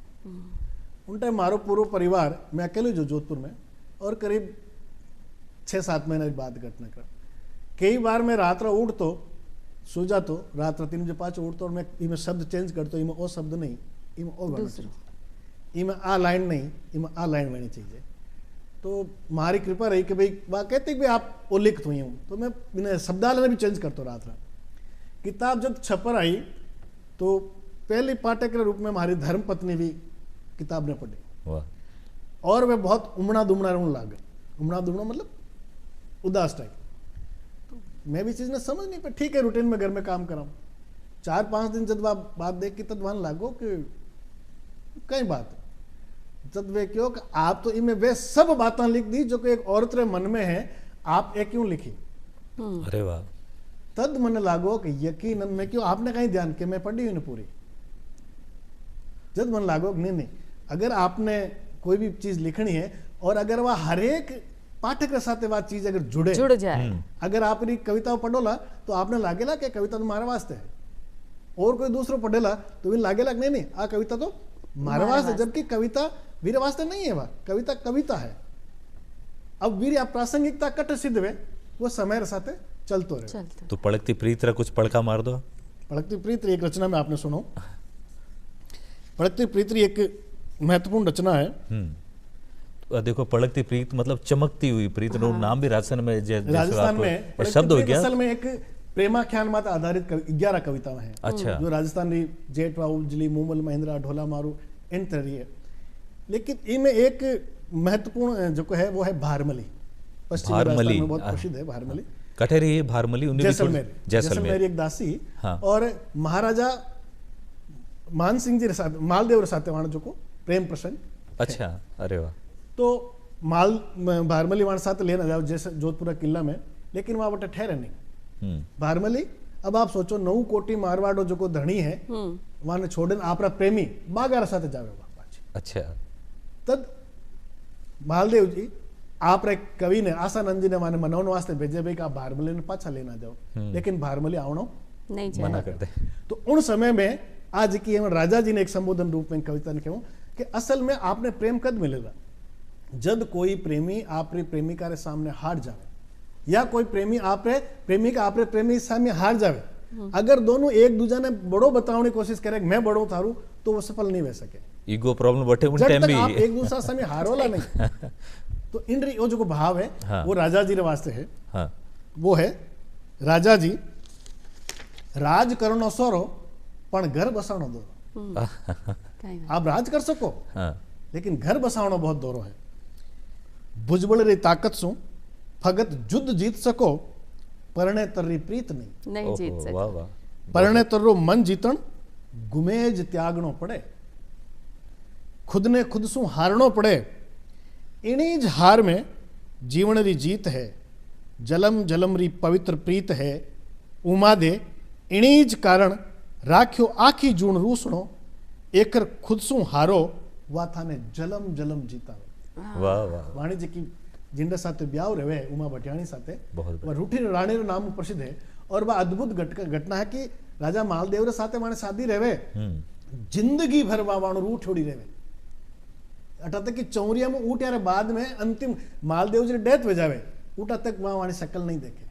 उन टाइम मारो पूरा परिवार, मैं अकेले जो जोधपुर में, और करीब 6-7 महीने की बात घटना कर। कई बार मैं रात उठ तो सो जातो, रात 3 बजे 5 उठतो, और मैं इमें शब्द चेंज करतो, इमें ओ शब्द नहीं, इमें ओ वर्ड चाहिए, इमें आ लाइन नहीं, इमें आ लाइन बनी चाहिए। तो हमारी कृपा रही कि भाई वह कहते कि आप वो लिखत हुई हूँ, तो मैं इन्हें शब्दालय भी चेंज करता रात। किताब जब छपर आई तो पहले पाठक के रूप में हमारी धर्म पत्नी भी किताब ने पढ़ी, और वे बहुत उमड़ा दुमड़ा रोने लगे। उमड़ा दुमड़ा मतलब उदास टाइप। तो मैं भी चीज़ ने समझ नहीं पाई, ठीक है रूटीन में घर में काम कराऊँ। 4-5 दिन जब बात देख के तब वहां लागो कि कई बात जब वे क्यों कि आप तो इनमें वे सब बातें लिख दी जो कि एक औरत रे मन में है, आप एक क्यों लिखी। अरे वाह। तद मन लागो कि यकीनन में क्यों आपने कहीं ध्यान के मैं पढ़ी हुई पूरी। जब मन लागो नहीं, अगर आपने कोई भी चीज लिखनी है और अगर वह हर एक पाठक के साथ वह चीज अगर जुड़ जाए, अगर आप कविता पढ़ोला तो आपने लागेला कि कविता तो हमारे वास्ते है, और कोई दूसरो पढ़ेला तो लागेला नहीं आ कविता तो हमारे वास्ते, जबकि कविता वीर वास्ते नहीं है, वह कविता कविता है। अब वीर प्रासंगिकता कट सिद्ध वे वो समय साथ चलतो रहे। तो पड़कती प्रीत रा कुछ पड़का मार दो। पड़कती प्रीत एक रचना में आपने सुनो। पड़कती प्रीत एक महत्वपूर्ण रचना है। देखो पड़कती प्रीत मतलब चमकती हुई प्रीत, नाम भी राजस्थान में राजस्थान में शब्द हो गया। असल में एक प्रेमाख्यान मात आधारित 11 कविताएं हैं। अच्छा। जो राजस्थान री जेठवा उजली मूमल महिंद्रा ढोला मारू इन तरह है। लेकिन इनमें एक महत्वपूर्ण जो है वो है भारमली। पश्चिमी राजस्थान में बहुत प्रसिद्ध है भारमली। कठेरी भारमली जैसलमेर एक दासी। हाँ। और महाराजा मान सिंह जी मालदेव सातेवाण जो को प्रेम प्रसंग। अच्छा, अरे वाह। तो भारमली वाण साथ लेना जाओ जैसे जोधपुरा किला में, लेकिन वहां बटे ठहरे नहीं भारमली। अब आप सोचो 9 कोटी मारवाड़ो जो को धनी है वहां ने छोड़े आपरा प्रेमी बागारा साथ जावे वहां। अच्छा। तद मालदेव जी आप कवि ने आसानंद जी ने माने मनोन वास्ते भेजे भाई का भारमली ने पाछा लेना जाओ, लेकिन भारमली आवणो नहीं मना करते। तो उन समय में आज की राजा जी ने एक संबोधन रूप में कविता ने कहूं कि असल में आपने प्रेम कद मिलेगा जब कोई प्रेमी आपरी प्रेमिका रे सामने हार जावे, या कोई प्रेमी आपरे प्रेमिका आपरे प्रेमी सामने हार जावे। अगर दोनों एक दूसरे ने बड़ो बताने की कोशिश करे मैं बड़ो थारू, तो वो सफल नहीं हो सके। ईगो प्रॉब्लम बटे उन टाइम भी आप एक दूसरा सामने हारोला नहीं। तो इन वो जो भाव है हाँ। वो राजा जी रे वास्ते है। हाँ। वो है राजा जी राज करणो सोरो पण घर बसाणो दोरो। आप राज कर सको हाँ। लेकिन घर बसाणो बहुत दोरो है। भुजबल री ताकत सु फगत युद्ध जीत सको, परणे तररी प्रीत नहीं जीत सके। परणे तररो मन जीतण गुमेज त्यागणो पड़े, खुद ने खुद सु हारणो पड़े। इनीज हार में जीवन री जीत है, जलम जलम री पवित्र प्रीत है। उमा दे इनीज कारण राख्यो आखी जूण रूसणो, एकर खुद सु हारो वा थाने जलम जलम जीतावे। वाह वाह। वाणिज्य की जिंडा साथे ब्याह रहे उमा भटियाणी साथे, वह रूठी रानी रो नाम प्रसिद्ध है। और वह अद्भुत घटना है कि राजा मालदेव रे साथे माने शादी रहे जिंदगी भर वाणो रूठ छोड़ी रहे। अटा तक कि चौरिया में ऊट यार बाद में अंतिम मालदेव जी डेथ हो जावे ऊटा तक वहां वाणी शकल नहीं देखे।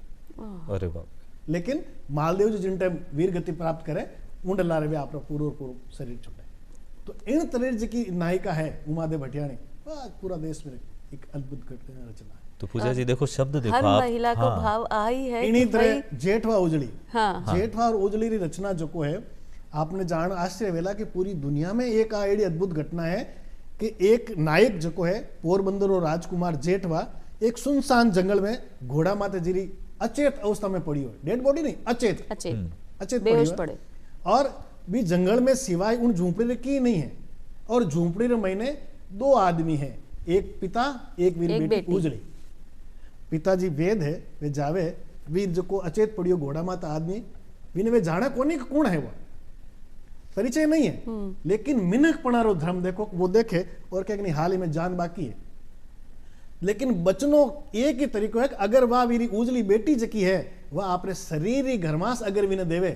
अरे बाप। लेकिन मालदेव जी जिन टाइम वीर गति प्राप्त करे ऊंड ला रहे आप पूरा शरीर छूटे। तो इन तरह जी की नायिका है उमा देव भटियाणी, पूरा देश में एक अद्भुत घटना रचना है। तो पूजा जी देखो शब्द देखो हर आप महिला को भाव आई है। इन्हीं तरह जेठवा उजली। हाँ। जेठवा और उजली री रचना जो को है आपने जान आश्चर्य वेला कि पूरी दुनिया में एक आड़ी अद्भुत घटना है कि एक नायक जो को है पोरबंदर और राजकुमार जेठवा एक सुनसान जंगल में घोड़ा माते जीरी अचेत अवस्था में पड़ी हो, डेड बॉडी नहीं अचेत अचेत पड़ी। और भी जंगल में सिवाय उन झूंपड़ी की नहीं है, और झूंपड़ी रे महीने 2 आदमी है, एक पिता एक वीर बेटी उजड़ी। पिताजी वेद है वे जावे वीर जो को अचेत पड़ियो घोड़ा माता आदमी विने वे जाने कोनी कौन है, वो परिचय नहीं है। लेकिन मिनक पणारो धर्म देखो वो देखे और कहे नहीं हाल ही में जान बाकी है। लेकिन बचनो एक ही तरीको है कि अगर वह वीरी उजली बेटी जकी है वह आपरे शरीर ही घरमास अगर विने देवे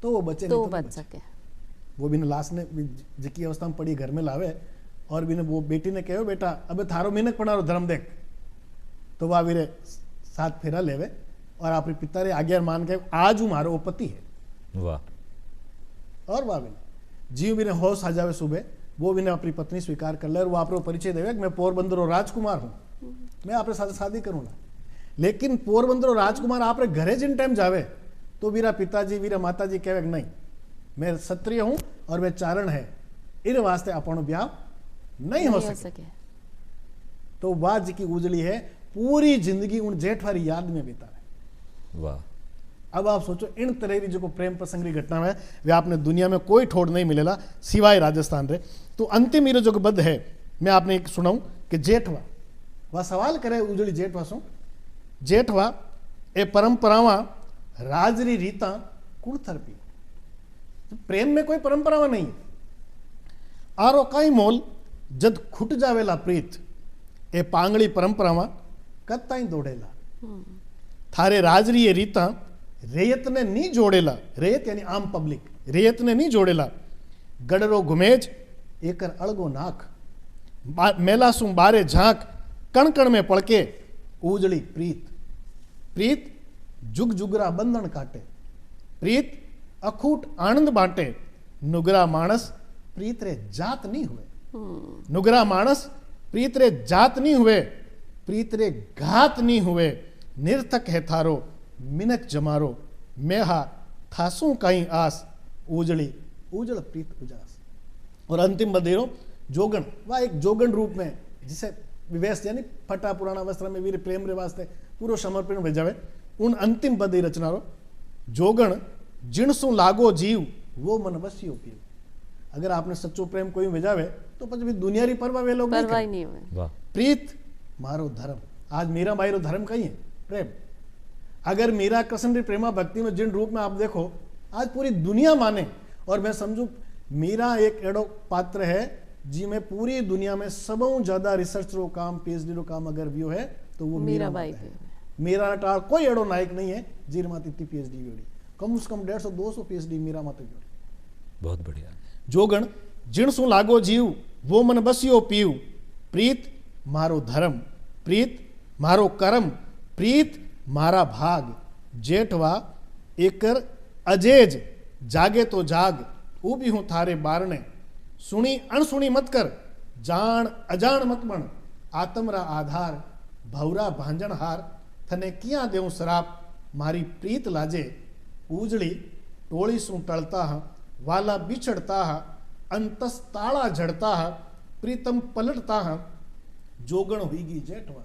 तो वो बचे तो नहीं बच सके। वो बिना लाश ने जकी अवस्था में पड़ी घर में लावे और बिना वो बेटी ने कहो बेटा अब थारो मिनक पणारो धर्म देख, तो वह वीरे 7 फेरा लेवे और आपरे पिता रे आज्ञा मान के आज हूं मारो पति है। वाह। और वह बिना जीव बिना होश आ जावे सुबह वो बिना अपनी पत्नी स्वीकार कर ले और वो आप परिचय देवे मैं पोरबंदर और राजकुमार हूं, मैं आपरे साथ शादी करूंगा। लेकिन पोरबंदर और राजकुमार आपरे घरे जिन टाइम जावे तो वीरा पिताजी वीरा माताजी कहे नहीं मैं क्षत्रिय हूं और मैं चारण है, इन वास्ते अपन ब्याह नहीं हो सके। तो वह जी की उजली है पूरी जिंदगी उन जेठवारी याद में बितावे। वाह। अब आप सोचो इन तरह की जो प्रेम प्रसंग की घटना है वे आपने दुनिया में कोई ठोड़ नहीं मिलेला सिवाय राजस्थान रे। तो अंतिम जो बद्ध है मैं आपने एक सुनाऊं कि जेठवा वह सवाल करे उजड़ी जेठवा सु जेठवा ए परंपरावा राजरी रीता कुण थरपी। प्रेम में कोई परंपरावा नहीं आरो कई मोल जद खुट जावेला प्रीत ए पांगड़ी परंपरावा कद ताई दौड़ेला। थारे राजरी ये रीता रेयत ने नहीं जोड़ेला, रेयत यानी आम पब्लिक रेयत ने नहीं जोड़ेला। गडरो घुमेज एकर अड़गो नाक मेलासू बारे झांक कण कण में पड़के उजड़ी प्रीत। प्रीत जुग जुगरा बंधन काटे, प्रीत अखूट आनंद बांटे। नुगरा मानस प्रीत रे जात नहीं हुए। नुगरा मानस प्रीत रे जात नहीं हुए, प्रीत रे घात नहीं हुए, निरथक है थारो मिनक जमारो, मेहा थासू कहीं आस, उजड़ी उजड़ प्रीत उजास। और अंतिम बधेरो जोगण, वह एक जोगण रूप में जिसे विवेश यानी फटा पुराना वस्त्र में वीर प्रेम रे वास्ते पूरो समर्पण भेजावे, उन अंतिम पद रचनारो जोगण जिणसु लागो जीव वो मन बसियो पीव। अगर आपने सच्चो प्रेम कोई भेजावे तो પછી दुनियारी परवा वे लोग नहीं हुए। प्रीत मारो धर्म, आज मीरा बाई रो धर्म कहीं है प्रेम। अगर मीरा कृष्ण री प्रेमा भक्ति में जिन रूप में आप देखो आज पूरी दुनिया माने, और मैं समझू मीरा एक एड़ो पात्र है जी में पूरी दुनिया में सबों ज्यादा रिसर्च रो काम पीएचडी रो काम अगर व्यू है तो वो मीरा बाई है। मीरा टाल कोई एड़ो नायक नहीं है जीर मात इतनी पीएचडी वेड़ी, कम से कम 150-200 पीएचडी मीरा मात वेड़ी। बहुत बढ़िया। जोगण जिणसु लागो जीव वो मन बसियो पीव, प्रीत मारो धर्म, प्रीत मारो कर्म, प्रीत मारा भाग, जेठवा एकर अजेज जागे तो जाग, ऊबी हूं थारे बारणे, सुनी अणसुनी मत कर, जान अजान मत बन, आत्मरा आधार भवरा भांजन हार, थने किया देऊं शराप मारी प्रीत लाजे, उजड़ी टोली सु टलता है, वाला बिछड़ता है, अंतस ताड़ा झड़ता है, प्रीतम पलटता है, जोगण हुईगी जेठवा।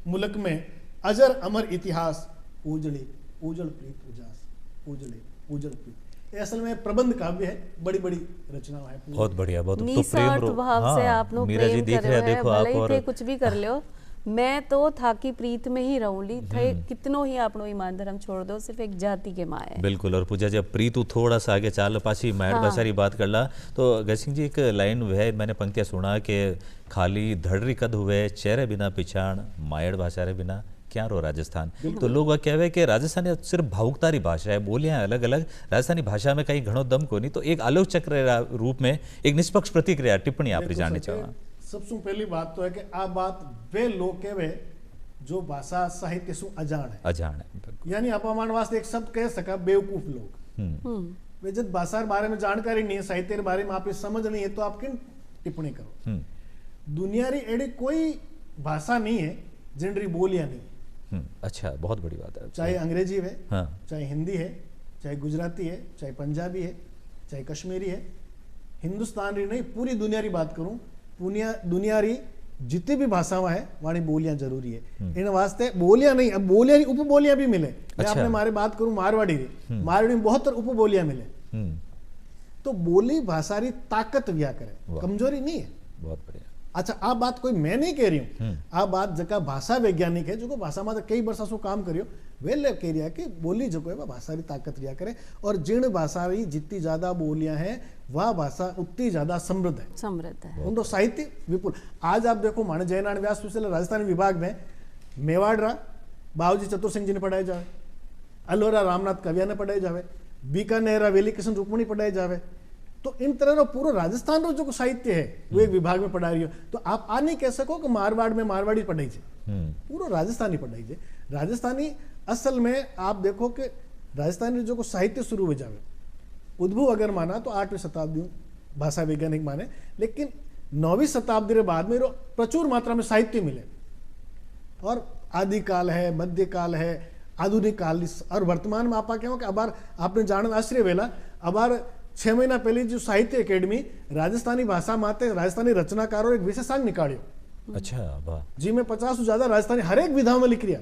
मुल्क में अजर अमर इतिहास, उजड़ी उजड़ प्रीत उजास, उजड़े उजड़ प्रीत। असल में प्रबंध काव्य है, बड़ी बड़ी रचनाएं है। बहुत बढ़िया, बहुत निस्वार्थ भाव से आपनो प्रेम कर रहे हो, देखो भले ही थे कुछ भी कर लो, मैं तो था कि प्रीत में ही रहूंगी, थे कितनो ही आपनो ईमान धर्म छोड़ दो, सिर्फ एक जाति के माँ है। बिल्कुल। और पूजा जब प्रीत थोड़ा सा आगे चाल पाछी मायड़ भाषा बात कर ला तो गसिंग जी एक लाइन है, मैंने पंक्तियां सुना कि खाली धड़री कद हुए चेहरे बिना पिछाण, मायड़ भाषा रे बिना क्या रो राजस्थान। तो लोग वह कहवे कि राजस्थानी सिर्फ भावुकतारी भाषा है, बोलियां अलग अलग, राजस्थानी भाषा में कहीं घणो दम को नहीं। तो एक आलोचक रूप में एक निष्पक्ष प्रतिक्रिया टिप्पणी आप जाननी चाहो। सबसे पहली बात तो है कि आ बात वे लोग कहवे जो भाषा साहित्य सु अजान है, अजान है, यानी अपमान वास्ते एक शब्द कह सका बेवकूफ लोग। वे जब भाषा के बारे में जानकारी नहीं है, साहित्य के बारे में आप समझ नहीं है, तो आप किन टिप्पणी करो। दुनियारी एड़ी कोई भाषा नहीं है जिनरी बोलियां नहीं। अच्छा, बहुत बड़ी बात है। चाहे अंग्रेजी है, हाँ। चाहे हिंदी है, चाहे गुजराती है, चाहे पंजाबी है, चाहे कश्मीरी है, हिंदुस्तान री नहीं पूरी दुनिया री बात करूं, दुनिया री जितनी भी भाषाएं है वाणी बोलियां जरूरी है। इन वास्ते बोलियां नहीं, अब बोलियां नहीं उपबोलियां भी मिले। अच्छा। आपने मारे बात करूं मारवाड़ी री, मारवाड़ी में बहुत उपबोलियां मिले। तो बोली भाषा री ताकत व्या करे, कमजोरी नहीं है। बहुत बढ़िया। अच्छा, आ बात कोई मैं नहीं कह रही हूँ, आ बात जका भाषा वैज्ञानिक है जो भाषा में कई वर्षा सु काम करियो वे ले कह रहा है कि बोली जो है भाषा री ताकत रिया करे, और जिन भाषा री जितनी ज्यादा बोलियां हैं वह भाषा उतनी ज्यादा समृद्ध है। उनको साहित्य विपुल। आज आप देखो माने जयनारायण व्यास विश्वविद्यालय राजस्थान विभाग में मेवाड़ बाबूजी चतुर सिंह जी ने पढ़ाए जावे, अलोरा रामनाथ कविया ने पढ़ाए जावे, बीकानेर वेली कृष्ण रुक्मणी पढ़ाए जावे। तो इन तरह रो पूरा राजस्थान रो जो साहित्य है वो एक विभाग में पढ़ा रही हो, तो आप आ नहीं कह सको कि मारवाड़ में मारवाड़ी पढ़ाई जाए, पूरा राजस्थानी पढ़ाई जाए। राजस्थानी असल में आप देखो कि राजस्थानी जो साहित्य शुरू हो जावे, उद्भव अगर माना तो 8वीं शताब्दी भाषा वैज्ञानिक माने, लेकिन 9वीं शताब्दी के बाद में प्रचुर मात्रा में साहित्य मिले, और आदिकाल है, मध्यकाल है, आधुनिक काल, और वर्तमान में आप क्या अबार आपने जान आश्चर्य वेला अबार 6 महीना पहले जो साहित्य अकेडमी राजस्थानी भाषा माते राजस्थानी रचनाकारों एक विशेषांक निकालियो। अच्छा, वाह जी में 50 से ज्यादा राजस्थानी हर एक विधाओं में लिख रिया।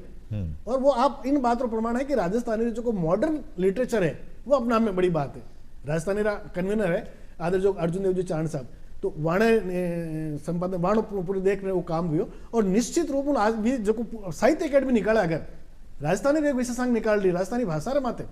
और वो आप इन बातों प्रमाण है कि राजस्थानी जो मॉडर्न लिटरेचर है वो अपने आप में बड़ी बात है। राजस्थानी कन्वीनर है आदर जो अर्जुन देव जी चारण साहब, तो वाणे संपादन वाणो पूरे देख रहे वो काम हुई, और निश्चित रूप में आज भी जो साहित्य अकेडमी निकाला, अगर राजस्थानी एक विशेषांक निकाल ली राजस्थानी भाषा रे माते,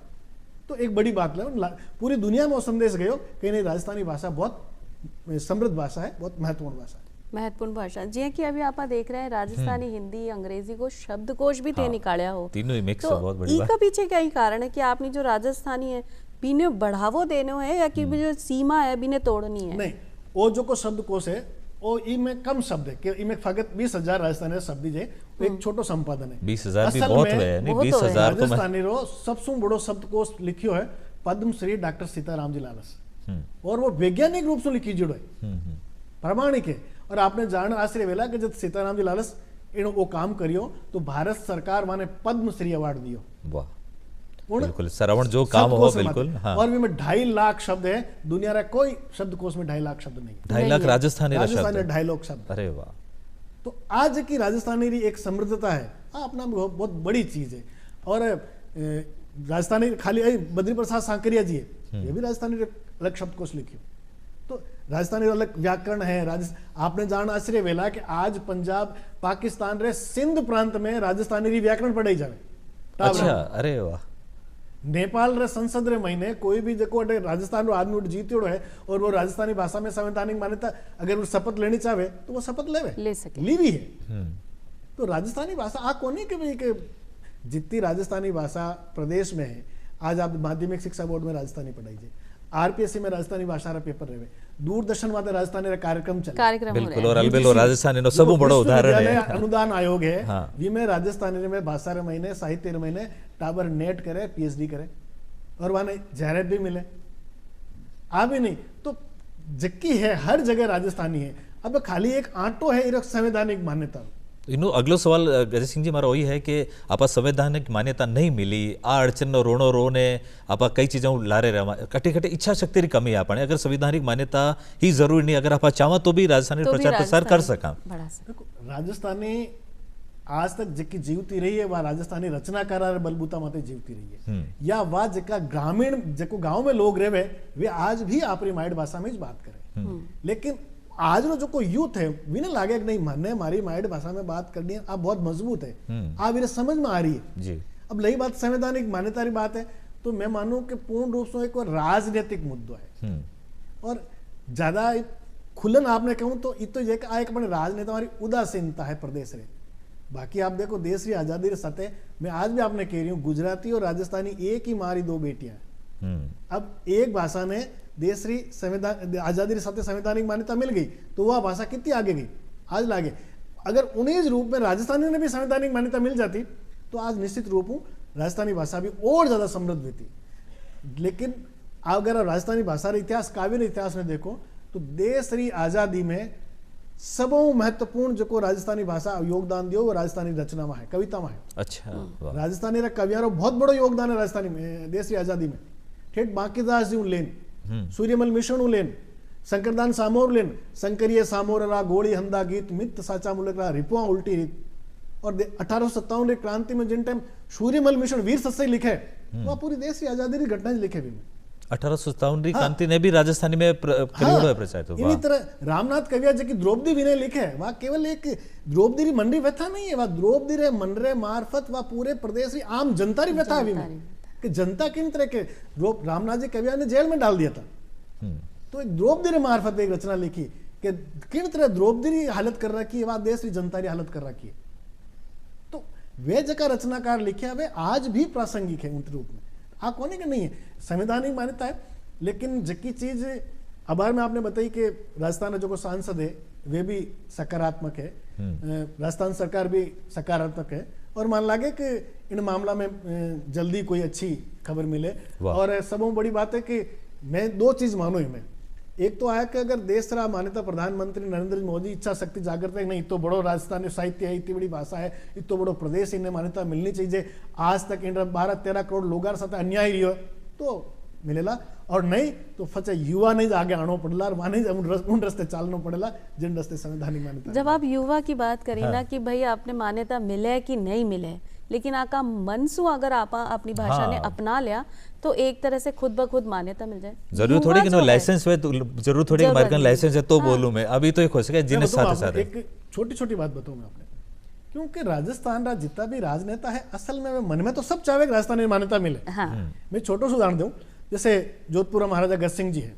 तो एक बड़ी बात है। पूरी दुनिया में वो संदेश गयो कि नहीं राजस्थानी भाषा बहुत समृद्ध भाषा है, बहुत महत्वपूर्ण भाषा है। महत्वपूर्ण भाषा जी कि अभी आप देख रहे हैं राजस्थानी, हिंदी, अंग्रेजी को शब्दकोश भी थे निकाला हो, तीनों ही मिक्स, तो बहुत बड़ी बात। इसका पीछे क्या ही कारण है कि आपने जो राजस्थानी है बिने बढ़ावो देनो है, या कि जो सीमा है बिने तोड़नी है? नहीं, वो जो को शब्दकोश है वो इनमें कम शब्द है कि इनमें फकत 20,000 राजस्थानी शब्द है, एक छोटो संपादन है। 20,000 भी बहुत है, नहीं 20,000 तो राजस्थानी रो सबसे बड़ो शब्दकोश लिखियो है पद्मश्री डॉक्टर सीताराम जी लालस, और वो वैज्ञानिक रूप से लिखी जुड़ो है। प्रामाणिक है। और आपने जान आश्चर्य वेला कि जब सीताराम जी लालस इन वो काम करियो तो भारत सरकार माने पद्मश्री अवार्ड दियो। वाह, बिल्कुल श्रवण जो काम हो बिल्कुल। हाँ। और भी में 2.5 लाख शब्द है, दुनिया रे कोई शब्दकोश में 2.5 लाख शब्द नहीं। 2.5 लाख राजस्थानी 2.5 लाख शब्द। अरे वाह। तो आज की राजस्थानी री एक समृद्धता है, अपना बहुत बड़ी चीज है। और राजस्थानी खाली बद्री प्रसाद सांकरिया जी है, ये भी राजस्थानी अलग शब्दकोश लिखियो। तो राजस्थानी अलग व्याकरण है। आपने जान आश्चर्य वेला कि आज पंजाब पाकिस्तान रे सिंध प्रांत में राजस्थानी री व्याकरण पढ़ाई जावे। अच्छा, अरे वाह। नेपाल रे संसद रे महीने कोई भी जो राजस्थान रो आदमी जीत्यो है और वो राजस्थानी भाषा में संवैधानिक मान्यता अगर वो शपथ लेनी चाहे तो वो शपथ ले सके, लीवी है। तो राजस्थानी भाषा आ कोनी के भाई के जितनी राजस्थानी भाषा प्रदेश में है, आज आप माध्यमिक शिक्षा बोर्ड में राजस्थानी पढ़ाई जाए, आरपीएससी में राजस्थानी भाषा रा पेपर रहे, दूरदर्शन माते राजस्थानी रा कार्यक्रम चले बिल्कुल। और अलबेलो राजस्थानी नो सब बड़ो उदाहरण है। अनुदान आयोग है। हाँ। वी में राजस्थानी में भाषा रे महीने साहित्य रे महीने टाबर नेट करे, पीएचडी करे और वहां जाहिरात भी मिले। आ भी नहीं तो जक्की है, हर जगह राजस्थानी है। अब खाली एक आंटो है इरक संवैधानिक मान्यता। इनो अगलो सवाल अजय सिंह जी मारो वही है कि आपा संवैधानिक मान्यता नहीं मिली, आ अड़चन नो रोनो रोने आपा कई चीजों लारे रहा, कटे कटे इच्छा शक्ति री कमी आपने। अगर संवैधानिक मान्यता ही जरूरी नहीं, अगर आपा चाहो तो भी राजस्थानी प्रचार प्रसार कर सका। राजस्थानी आज तक जिकी जीवती रही है वह राजस्थानी रचनाकार बलबूता माते जीवती रही है, या वह जिका ग्रामीण जिको गांव में लोग रहे वे आज भी अपनी माइड भाषा में बात करें। लेकिन आज नो जो कोई यूथ है विने लागे कि नहीं माने हमारी माइड भाषा में बात करनी है, आप बहुत मजबूत है, आप इन्हें समझ में आ रही है जी। अब लही बात संवैधानिक मान्यता की बात है तो मैं मानूं कि पूर्ण रूप से एक राजनीतिक मुद्दा है। और ज्यादा खुलन आपने कहूं तो ये तो एक अपने राजनेता हमारी उदासीनता है प्रदेश रे। बाकी आप देखो देश की आजादी रे सतह मैं आज भी आपने कह रही हूँ गुजराती और राजस्थानी एक ही मारी दो बेटियां। अब एक भाषा ने देश री संविधान आजादी रे सतह संवैधानिक मान्यता मिल गई तो वह भाषा कितनी आगे गई, आज लागे। अगर उन्हीं रूप में राजस्थानी ने भी संवैधानिक मान्यता मिल जाती तो आज निश्चित रूप राजस्थानी भाषा भी और ज्यादा समृद्ध होती। लेकिन अगर राजस्थानी भाषा रे इतिहास काव्य इतिहास में देखो तो देश री आजादी में सबो महत्वपूर्ण जो राजस्थानी भाषा योगदान दियो वो राजस्थानी रचना में है, कविता में है। अच्छा, राजस्थानी रा कवियारो बहुत बड़ो योगदान है राजस्थानी में देश की आजादी में। ठेठ बांकीदास जी लेन, सूर्यमल मिश्रण लेन, शंकरदान सामोर लेन, शंकरिय सामोर रा गोली हंदा गीत मित साचा मुलक रा रिपुआ उल्टी रीत। और 1857 रे क्रांति में जिन टाइम सूर्यमल मिश्रण वीर सत्सई लिखे वह पूरी देश की आजादी की घटना लिखे भी 1857 की क्रांति ने भी राजस्थानी में प्रचारित हुआ। इन्हीं तरह रामनाथ कविया जी की द्रौपदी विनय लिखे है, वह केवल एक द्रौपदी री मन री व्यथा नहीं है, वह द्रौपदी रे मन रे मार्फत वह पूरे प्रदेश की आम जनता री व्यथा है कि जनता किन तरह के रामनाथ जी कविया ने जेल में डाल दिया था। तो एक द्रौपदी रे मार्फत एक रचना लिखी कि किन तरह द्रौपदी री हालत कर रखी है, वह देश की जनता री हालत कर रखी है। तो वे जगह रचनाकार लिखे वे आज भी प्रासंगिक है उन रूप में। हाँ कोने के नहीं है संवैधानिक मान्यता है, लेकिन जकी चीज अबार में आपने बताई कि राजस्थान जो को सांसद है वे भी सकारात्मक है, राजस्थान सरकार भी सकारात्मक है और मान लागे कि इन मामला में जल्दी कोई अच्छी खबर मिले। और सबों बड़ी बात है कि मैं दो चीज मानो ही मैं, एक तो आया कि अगर देश रा मान्यता प्रधानमंत्री नरेंद्र मोदी इच्छा शक्ति जागृत है नहीं तो बड़ो राजस्थानी साहित्य है, इतनी बड़ी भाषा है, इतो बड़ो प्रदेश इन्हें मान्यता मिलनी चाहिए। आज तक इन 12-13 करोड़ लोग साथ अन्याय रही हो तो मिलेला, और नहीं तो फचे युवा नहीं आगे आनो पड़ेला, माने उन रास्ते चालनो पड़ेला जिन रास्ते संवैधानिक मान्यता। जब आप युवा की बात करी ना कि भाई आपने मान्यता मिले कि नहीं मिले, लेकिन आपका मनसू अगर आप अपनी भाषा ने अपना लिया तो एक तरह से खुद ब खुद मान्यता मिल जाए। जरूर थोड़ी कि लाइसेंस है, जरूर थोड़ी अमेरिकन लाइसेंस है तो बोलूं मैं, अभी तो एक हो सके जिन्हें साथ साथ एक छोटी छोटी बात बताऊं मैं आपने, क्योंकि राजस्थान का जितना भी राजनेता है असल में मन में तो सब चाहे राजस्थानी मान्यता मिले। मैं छोटो सा उदाहरण दूं, जैसे जोधपुर महाराजा गज सिंह जी है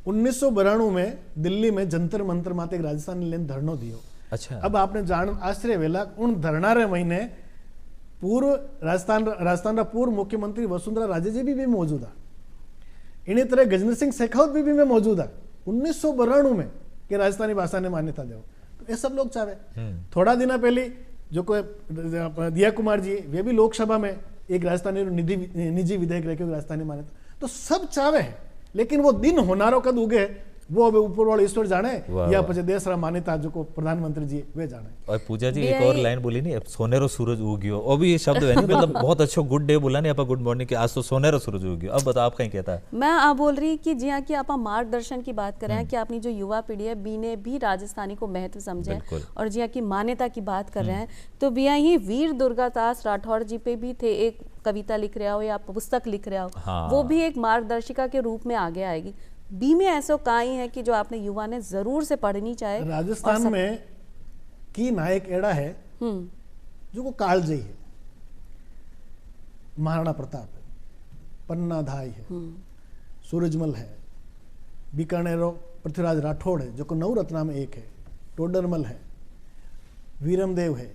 1992 में दिल्ली में जंतर मंतर माते राजस्थानी लेन धरनो दियो। अच्छा। अब आपने जान आश्चर्य वेला उन धरना रे महीने पूर्व राजस्थान का पूर्व मुख्यमंत्री वसुंधरा राजे जी भी मौजूद है, इन्हीं तरह गजेंद्र सिंह शेखावत भी में मौजूद है 1992 में कि राजस्थानी भाषा ने मान्यता दो। तो ये सब लोग चाहे। थोड़ा दिन पहले जो कोई दिया कुमार जी वे भी लोकसभा में एक राजस्थानी निजी विधेयक रखे राजस्थानी मान्यता, तो सब चाहे है, लेकिन वो दिन होनारो कद उगे वो अब ऊपर वाले ईश्वर जाने या પછી દેશરા માન્યતા जो को प्रधानमंत्री जी वे जाने। और पूजा जी एक और लाइन बोली नहीं, सोनेरो सूरज उगियो, और भी ये शब्द है नहीं, मतलब बहुत अच्छा गुड डे बोला नहीं आप, गुड मॉर्निंग कि आज तो सोनेरो सूरज उगियो। अब बताओ आप कहीं कहता है। मैं आप बोल रही कि जी हाँ कि आप मार्गदर्शन की बात कर रहे हैं कि अपनी जो युवा पीढ़ी है बी ने भी राजस्थानी को महत्व समझे और जी हाँ की मान्यता की बात कर रहे हैं, तो भी ही वीर दुर्गादास राठौड़ जी पे भी थे, एक कविता लिख रहा हो या पुस्तक लिख रहा हो, हाँ। वो भी एक मार्गदर्शिका के रूप में आगे आएगी। बी में ऐसा कहीं है कि जो आपने युवा ने जरूर से पढ़नी चाहिए। राजस्थान में की नायक एड़ा है जो को कालजयी है, महाराणा प्रताप है, पन्ना धाई है, सूरजमल है, बीकानेरो पृथ्वीराज राठौड़ है जो को नवरत्ना में एक है, टोडरमल है, वीरमदेव है,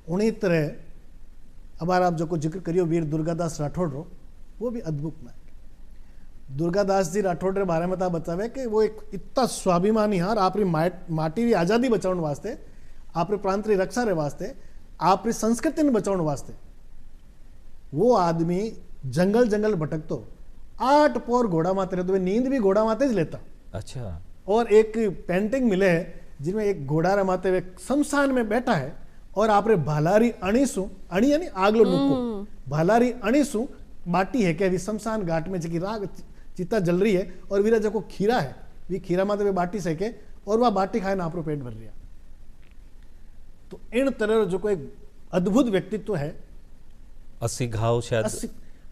उन्हीं तरह अब आप जो को जिक्र करियो वीर दुर्गादास राठौड़ रो, वो भी अद्भुत नायक। दुर्गादास जी राठौड़ के बारे में बतावे कि वो एक इतना स्वाभिमानी हार आपरी माटी की आजादी बचाने वास्ते, आपरे प्रांत की रक्षा रे वास्ते, आपरी संस्कृति ने बचाने वास्ते वो आदमी जंगल जंगल भटकतो, 8 पोर घोड़ा माते रहते, नींद भी घोड़ा माते ज लेता। अच्छा। और एक पेंटिंग मिले है जिनमें एक घोड़ा रमाते हुए शमशान में बैठा है और आपरे भालारी अणीसु, अणी यानी आगलो नुक्को, भालारी अणीसु बाटी है कि अभी शमशान घाट में जकी राग चिता जल रही है और वीरा जो को खीरा है वी खीरा माते वे बाटी सेके और वह बाटी खाए ना आपरो पेट भर लिया। तो इन तरह जो को एक अद्भुत व्यक्तित्व है। 80 घाव शायद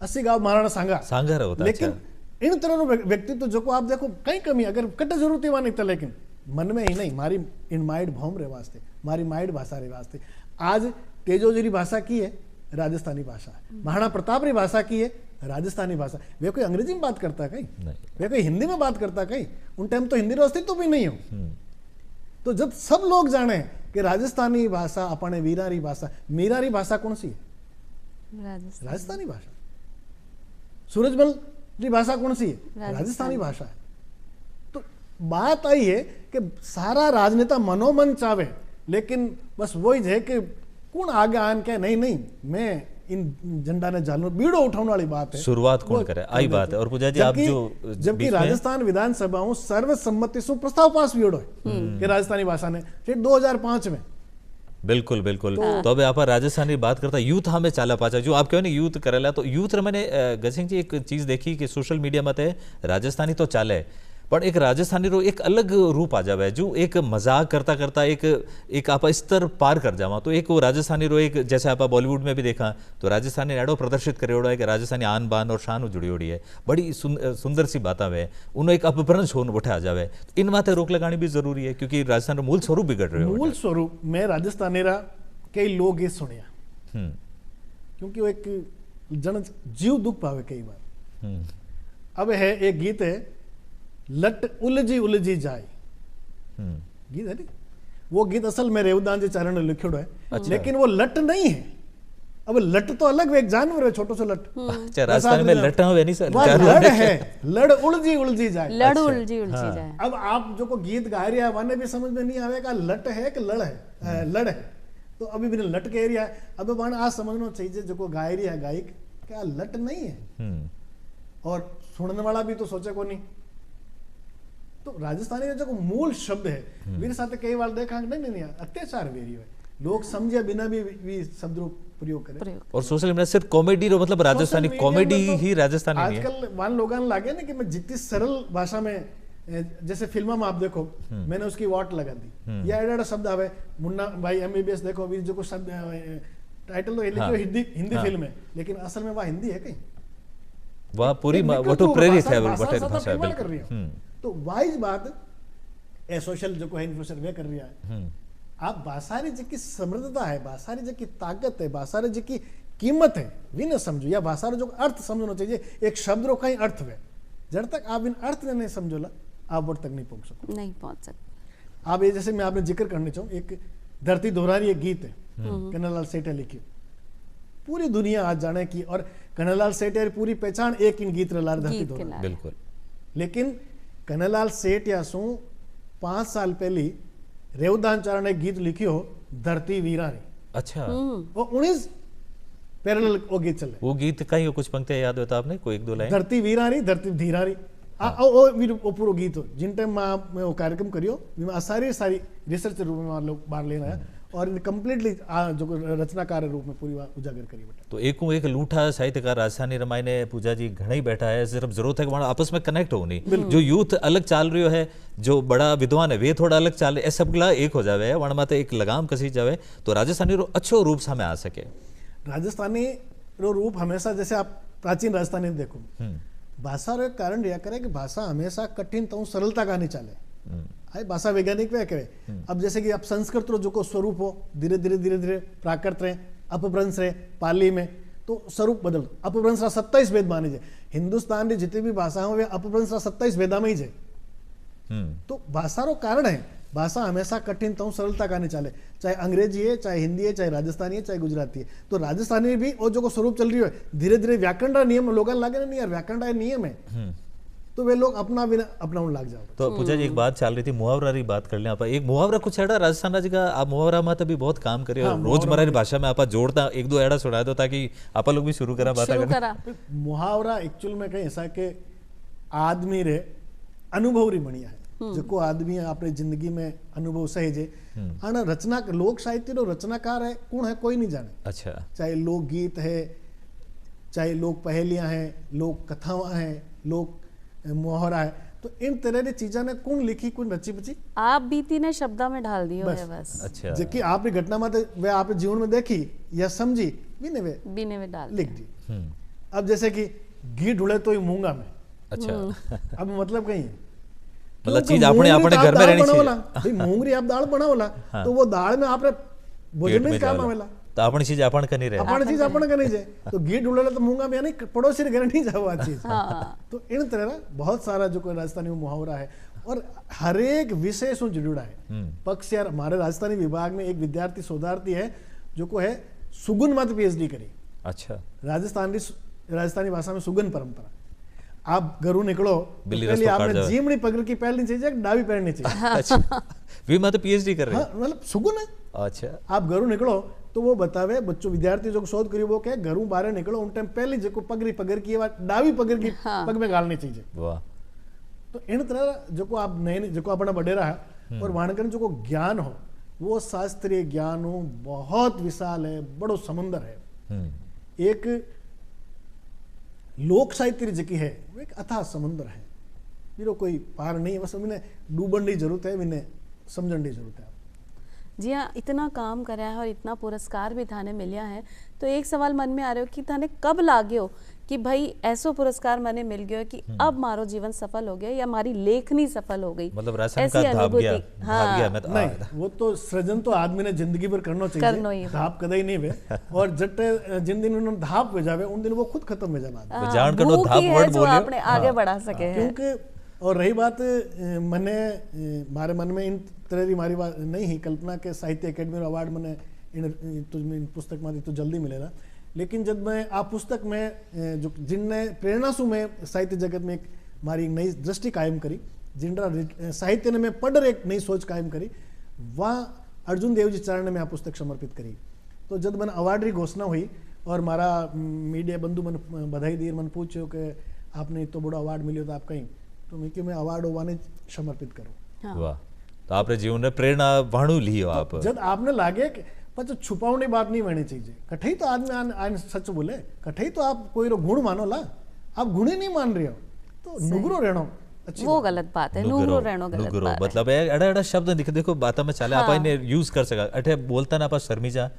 80 घाव महाराणा सांगा होता है। लेकिन इन तरह व्यक्तित्व जो को आप देखो कहीं कमी अगर कट जरूरत वहां नहीं था, लेकिन मन में ही नहीं मारी इन माइड भौम रे वास्ते, मारी माइड भाषा रे वास्ते। आज तेजोजी री भाषा की है राजस्थानी भाषा है, महाराणा प्रताप री भाषा की है राजस्थानी भाषा। वे कोई अंग्रेजी में बात करता कहीं, वे कोई हिंदी में बात करता कहीं, उन टाइम तो हिंदी अस्तित्व भी नहीं हो। तो जब सब लोग जाने कि राजस्थानी भाषा अपने वीरारी भाषा, मीरारी भाषा कौन सी है? राजस्थानी भाषा। सूरजमल की भाषा कौन सी है? राजस्थानी भाषा है। तो बात आई है कि सारा राजनेता मनोमन चाहे, लेकिन बस वही है कि कौन आगे आन के नहीं नहीं मैं इन झंडा ने जालू बीड़ो उठाने वाली बात है, शुरुआत कौन करे आई बात है। और पूजा जी आप जो जबकि राजस्थान विधानसभाओं सर्वसम्मति से प्रस्ताव पास भी है कि राजस्थानी भाषा ने 2005 में। बिल्कुल बिल्कुल। तो अब आप राजस्थानी बात करता यूथ हमें चाला पाचा जो आप कहो ना यूथ करेला, तो यूथ मैंने गसिंग जी एक चीज देखी कि सोशल मीडिया मत है राजस्थानी तो चाले पर एक राजस्थानी रो एक अलग रूप आ जावे जो एक मजाक करता करता एक आप स्तर पार कर जावा। तो एक वो राजस्थानी रो एक जैसे आप बॉलीवुड में भी देखा तो राजस्थानी एडो प्रदर्शित करेड़ो है कि राजस्थानी आन बान और शान जुड़ी उड़ी है, बड़ी सुंदर सी बात है, उन्हें एक अपभ्रंश होने उठे आ जावे। इन बातें रोक लगानी भी जरूरी है क्योंकि राजस्थान मूल स्वरूप बिगड़ रहे हो। मूल स्वरूप में राजस्थानी रा कई लोग ये सुनिया क्योंकि वो एक जन जीव दुख पावे कई बार। अब है एक गीत है लट उलझी उलझी जाए, गीत है नी, वो गीत असल में रेवदान जी चारण ने लिखियो है। अच्छा। लेकिन वो लट नहीं है। अब लट तो अलग एक जानवर है, छोटो सा लट। अच्छा, राजस्थान में लट नहीं सर, लड़ है, लड़ उलझी उलझी जाए, लड़ उलझी उलझी जाए। अब आप जो को गीत गा रही है वाने भी समझ में नहीं आवेगा लट है कि लड़ है, लड़ है। तो अभी भी लट कह रही है, अब वन आज समझना चाहिए जो को गा रही है गायक क्या लट नहीं है, और सुनने वाला भी तो सोचे को नहीं। तो राजस्थानी जो मूल शब्द है मेरे साथ कई बार देखा नहीं अत्याचार वेरी है, लोग समझे बिना भी शब्द प्रयोग करें। और सोशल मीडिया सिर्फ कॉमेडी रो मतलब राजस्थानी कॉमेडी ही राजस्थानी नहीं है। आजकल वन लोगों ने लगे ना कि मैं जितनी सरल भाषा में, जैसे फिल्म में आप देखो मैंने उसकी वाट लगा दी या एडा शब्द आवे मुन्ना भाई MBBS देखो जो को शब्द टाइटल तो हिंदी फिल्म है, लेकिन असल में वह हिंदी है कहीं, वह पूरी वो तो प्रेरित है भाषा कर रही है। तो वाइज बात ए सोशल जो को है इन्फ्लुएंसर वे कर रही है। आप भाषा री की समृद्धता है, भाषा री की ताकत है, भाषा री की कीमत है वी न समझो, या भाषा रो जो अर्थ समझना चाहिए। एक शब्द रो कहीं अर्थ है, जब तक आप इन अर्थ ने नहीं समझोला आप वोट तक नहीं पहुंच सको, नहीं पहुंच सकते। आप ये जैसे मैं आपने जिक्र करने चाहूँ, एक धरती दोहरारी एक गीत है कन्हैयालाल सेठ लिखी, पूरी दुनिया आज जाने की, और कन्हैयालाल सेठ पूरी पहचान एक इन गीत रलार धरती दोहरारी। बिल्कुल। लेकिन कन्हैयालाल सेठ या सू 5 साल पहले रेवदान चारण ने गीत लिखियो धरती वीरानी। अच्छा। वो 19 पैरेलल वो गीत चले। वो गीत कहीं कुछ पंक्तियां याद होता आपने, कोई एक दो लाइन? धरती वीरानी धरती धीरारी, वो पूरो गीत हो जिन टाइम मैं वो कार्यक्रम करियो सारी रिसर्च रूप में बार ले रहा और कम्प्लीटली जो रचनाकार रूप में पूरी उजागर करी बेटा। तो एक लूठा साहित्यकार राजस्थानी रमाई ने पूजा जी घना ही बैठा है, सिर्फ जरूरत है कि वहाँ आपस में कनेक्ट हो नहीं। जो यूथ अलग चाल रही है, जो बड़ा विद्वान है वे थोड़ा अलग चाल ए सब एक हो जावे वण माते एक लगाम कसी जावे तो राजस्थानी रो अच्छो रूप सामने आ सके। राजस्थानी रो रूप हमेशा जैसे आप प्राचीन राजस्थानी देखो भाषा रो एक कारण यह करे कि भाषा हमेशा कठिन तो सरलता का नहीं चाले। भाषा वैज्ञानिक वे करे अब जैसे कि आप संस्कृत रो जो को स्वरूप हो धीरे धीरे प्राकृत रहे अपभ्रंश रहे पाली में तो स्वरूप बदल अपभ्रंश 27 वेद माने जाए। हिंदुस्तान की जितनी भी भाषा हो वे अपभ्रंश 27 वेदा में ही जाए। तो भाषा रो कारण है भाषा हमेशा कठिन तो सरलता का नहीं चाले, चाहे अंग्रेजी है चाहे हिंदी है चाहे राजस्थानी है चाहे गुजराती है। तो राजस्थानी भी और जो स्वरूप चल रही है धीरे धीरे व्याकरण का नियम लोग लागे ना नहीं यार व्याकरण का नियम है तो वे लोग अपना लग जाओ। तो पूजा जी एक बात चल रही थी मुहावरा की बात कर लें आप एक मुहावरा कुछ एड़ा राजस्थान जी का आप मुहावरा में तो भी बहुत काम करे हाँ, रोजमर्रा की भाषा में आप जोड़ता एक दो एड़ा सुना दो ताकि आप लोग भी शुरू करा बात करें। मुहावरा एक्चुअल में कहीं ऐसा के आदमी रे अनुभव री बढ़िया है जो आदमी अपने जिंदगी में अनुभव सहेजे आना रचना लोक साहित्य रो रचनाकार है कौन है कोई नहीं जाने। अच्छा चाहे लोकगीत है चाहे लोक पहेलियां हैं लोक कथावां हैं लोक मुहावरा है तो इन तरह की चीजा ने कौन लिखी कौन रची बची आप बीती ने शब्दा में ढाल दियो है बस। अच्छा जबकि आपकी घटना में वे आपने जीवन में देखी या समझी बीने वे डाल लिख दी। अब जैसे कि घी ढूंढे तो मूंगा में। अच्छा अब मतलब कहीं मतलब चीज अपने घर में रहनी चाहिए भाई मूंगरी आप दाल बनावला तो वो दाल में आपने भोजन में काम आवेला तो अपन चीज अपन का नहीं रहे अपन चीज अपन का नहीं जाए तो घी ढूंढेला तो मूंगा में यानी पड़ोसी के घर नहीं जाओ आ चीज। तो इन तरह ना बहुत सारा जो कोई राजस्थानी मुहावरा है और हर एक विषय से जुड़ा है पक्ष यार हमारे राजस्थानी विभाग में एक विद्यार्थी शोधार्थी है जो को है सुगुन मत पीएचडी करी। अच्छा राजस्थानी भाषा में सुगन परंपरा आप घरों निकलो पहले आपने जीमड़ी पकड़ की पहननी चाहिए डावी पहननी चाहिए। अच्छा वी मत पीएचडी कर रहे हैं मतलब सुगुन है। अच्छा आप घरों निकलो तो वो बतावे बच्चों विद्यार्थी जो शोध करी वो क्या घरों बाहर निकलो उन टाइम पहले जो पगड़ की डावी पगड़ की पग में गालनी चाहिए। वाह तो इन तरह जो को आप नए जो को अपना बडेरा है और वाणकन जो को ज्ञान हो वो शास्त्रीय ज्ञान हो बहुत विशाल है बड़ो समंदर है। एक लोक साहित्य जकी है वो एक अथाह समंदर है बिरो कोई पार नहीं बस इन्हें डूबन की जरूरत है इन्हें समझने की जरूरत है। जी हाँ इतना काम करा है और इतना पुरस्कार भी थाने मिलिया है तो एक सवाल मन में आ रहा हो कि थाने कब लागो कि भाई ऐसो पुरस्कार मने मिल गयो कि अब मारो जीवन सफल हो गया या हमारी लेखनी सफल हो गई मतलब राशन का धाप गया मैं तो नहीं वो तो सृजन तो आदमी ने जिंदगी भर करना चाहिए धाप कदे ही नहीं वे और जट्टे जिन दिन उन्होंने धाप हो जावे उन दिन वो खुद खत्म हो जाना जान कर धाप वर्ड बोलियो आपने आगे बढ़ा सके क्योंकि और रही बात मैंने मारे मन में इन तरह की मारी बात नहीं ही कल्पना के साहित्य अकेडमी अवार्ड मैंने इन पुस्तक में तो जल्दी मिलेगा लेकिन जब मैं आप पुस्तक में जो जिनने प्रेरणा सु में साहित्य जगत में एक मारी नई दृष्टि कायम करी जिनका साहित्य ने मैं पढ़ एक नई सोच कायम करी वहाँ अर्जुन देव जी चरण ने मैं आप पुस्तक समर्पित करी। तो जब मैंने अवार्ड की घोषणा हुई और मारा मीडिया बंधु मन बधाई दी मन पूछो कि आपने इतना बड़ा अवार्ड मिलो तो आप कहीं तो मैं क्यों मैं अवार्ड होवाने समर्पित करूँ। वाह तो आपने जीवन में प्रेरणा वाणु ली हो आप जब आपने लागे कि पर छुपावनी बात नहीं होनी चाहिए कठई तो आदमी आन सच बोले कठई तो आप कोई रो गुण मानो ला आप गुण ही नहीं मान रहे हो तो नुगरो रहनो वो गलत बात है नुगरो रहनो गलत बात है। मतलब एड़ा एड़ा शब्द देखो बात में चले आप इन्हें यूज कर सका अठे बोलता ना आप शर्मिजा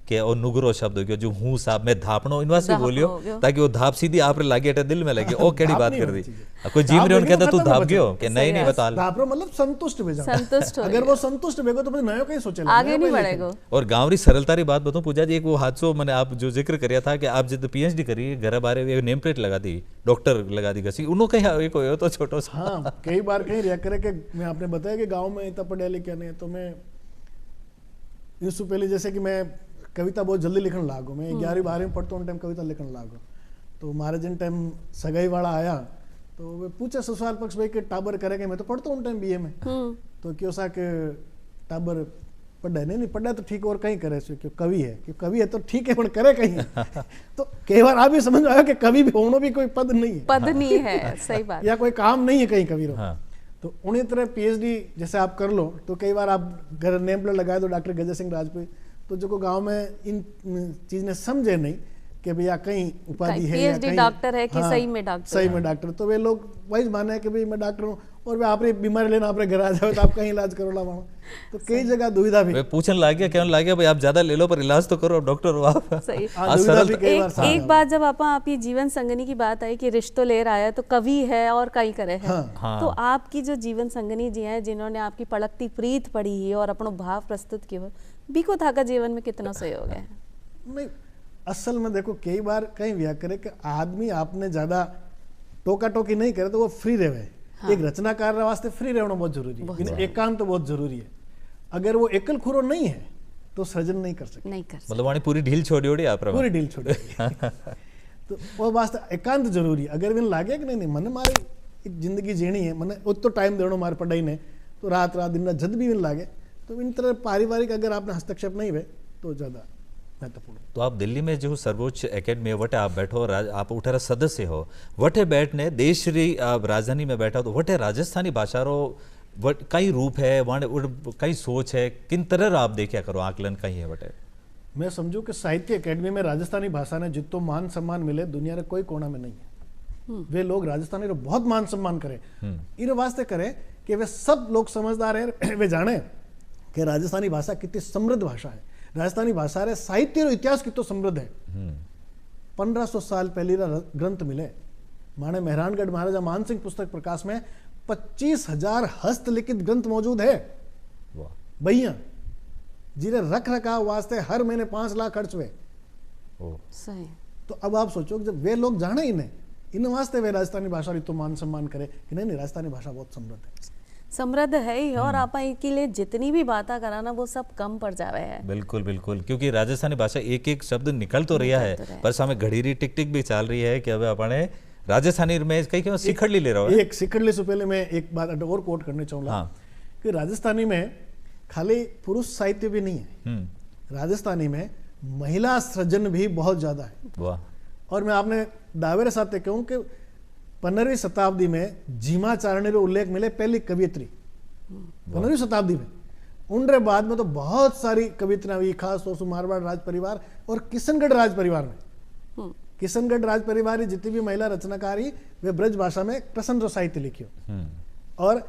के और नुगरो शब्द हो गयो जो हूं साहब में धापनो इनवा से बोलियो ताकि वो धाप सीधी आपरे लागे अटे दिल में लगे ओ केड़ी बात कर दी कोई जीव रे उन कहता तू धाप गयो कि नहीं बता धापरो मतलब संतुष्ट हो जाना संतुष्ट हो अगर वो संतुष्ट होगा तो फिर नयो कहीं सोचेगा आगे नहीं बढ़ेगा। और गांव री सरलता री बात बताऊं पूजा जी एक वो हादसो मैंने आप जो जिक्र करिया था कि आप जब पीएचडी करी घर बारे एक नेम प्लेट लगा दी डॉक्टर लगा दी गसी उनो कहीं एक होयो तो छोटो सा हां कई बार कहीं रिया करे कि मैं आपने बताया कि गांव में इतना पढ़े लिखे नहीं तो मैं इससे पहले जैसे कि मैं कविता बहुत जल्दी लिखने लागो मैं 11वीं 12वीं में पढ़ता हूँ टाइम कविता लिखने लागो तो हमारे जिन टाइम सगाई वाला आया तो वे पूछे ससुराल पक्ष भाई के टाबर करेंगे मैं तो पढ़ता हूँ टाइम बीए में तो क्यों सा के टाबर पढ़ा नहीं पढ़ा तो ठीक और कहीं करे सो क्यों कवि है क्यों कवि है तो ठीक है पर करे कहीं तो कई बार आप भी समझ में आया कि कवि भी होना भी कोई पद नहीं है, पद नहीं है, सही बात। या कोई काम नहीं है कहीं कवि रो। हाँ। तो उन्हीं तरह पीएचडी जैसे आप कर लो तो कई बार आप घर नेम प्लेट लगाए दो डॉक्टर गजर सिंह राजपूत, तो जो गांव में इन चीज ने समझे नहीं कि भैया कहीं उपाधि है या पीएचडी डॉक्टर है कि सही में डॉक्टर, सही में डॉक्टर, तो वे लोग वही माने कि भाई मैं डॉक्टर हूँ और वे आप बीमारी लेना अपने घर आ जाओ तो आप कहीं इलाज करो ला वहाँ, तो कई जगह दुविधा भी पूछने लग गया कहने लग गया भाई आप ज्यादा ले लो पर इलाज तो करो, अब डॉक्टर हो आप। सही। एक बात जब आपकी जीवन संगनी की बात आई कि रिश्तो ले रहा है तो कवि है और कई करे है, तो आपकी जो जीवन संगनी जी है जिन्होंने आपकी पड़कती प्रीत पढ़ी है और अपनो भाव प्रस्तुत किया, बीको था का जीवन में कितना सहयोग है? नहीं असल में देखो कई बार कहीं व्या करे कि आदमी आपने ज्यादा टोका टोकी नहीं करे तो वो फ्री रहे। हाँ। एक रचनाकार वास्ते फ्री रहना बहुत जरूरी है, एकांत तो बहुत जरूरी है। अगर वो एकल खुरो नहीं है तो सृजन नहीं कर सकते, नहीं कर सकते। मतलब वाणी पूरी ढील छोड़ी आप पूरी ढील छोड़ी तो वो वास्ते एकांत जरूरी है। अगर मैंने लागे कि नहीं मन मारी एक जिंदगी जीनी है, मैंने उतो टाइम देना मारे पढ़ाई ने, तो रात रात दिन रात जब भी मैंने लागे तो इन तरह पारिवारिक अगर आपने हस्तक्षेप नहीं हुए तो ज्यादा महत्वपूर्ण। तो आप दिल्ली में जो सर्वोच्च एकेडमी है वटे आप बैठो, आप उठारा सदस्य हो, वटे बैठने देश री राजधानी में बैठा तो वटे राजस्थानी भाषा रो कई रूप है, वहाँ कई सोच है, किन तरह आप देखा करो आकलन कहीं है वटे? मैं समझू कि साहित्य एकेडमी में राजस्थानी भाषा ने जितो मान सम्मान मिले दुनिया रे कोई कोना में नहीं है। वे लोग राजस्थानी रो बहुत मान सम्मान करे, इन वास्ते करे कि वे सब लोग समझदार है, वे जाने कि राजस्थानी भाषा कितनी समृद्ध भाषा है, राजस्थानी भाषा रे साहित्य रो इतिहास कितो समृद्ध है। 1500 साल पहले ग्रंथ मिले माने मेहरानगढ़ महाराजा मानसिंह पुस्तक प्रकाश में 25,000 हस्तलिखित ग्रंथ मौजूद है भैया, जिन्हें रख रखाव वास्ते हर महीने 5 लाख खर्च हुए। सही। तो अब आप सोचो जब वे लोग जाने इन्हें इन वास्ते वे राजस्थानी भाषा तो मान सम्मान करे कि नहीं राजस्थानी भाषा बहुत समृद्ध है, समृद्ध है ही, और आप के लिए जितनी भी बातें कराना वो सब कम पड़ जावे है। बिल्कुल बिल्कुल, क्योंकि राजस्थानी भाषा एक एक शब्द निकल तो रहा है पर सामने घड़ीरी टिक टिक भी चल रही है कि अब अपने राजस्थानी में कहीं क्यों सिखड़ली ले रहा है। एक सिखड़ली से पहले मैं एक बात और कोट करने चाहूंगा कि राजस्थानी में खाली पुरुष साहित्य भी नहीं है, राजस्थानी में महिला सृजन भी बहुत ज्यादा है। वाह। और मैं आपने दावेरे साथ कहूं कि 15वीं शताब्दी में झीमाचारणी रो उल्लेख मिले पहली कवियत्री 15वीं शताब्दी में, उनरे बाद में तो बहुत सारी कवियत्रियां हुई, खास तौर से मारवाड़ राज परिवार और किशनगढ़ राज परिवार में। किशनगढ़ राज परिवार जितनी भी महिला रचनाकारी वे ब्रज भाषा में प्रसन्न साहित्य लिखी, और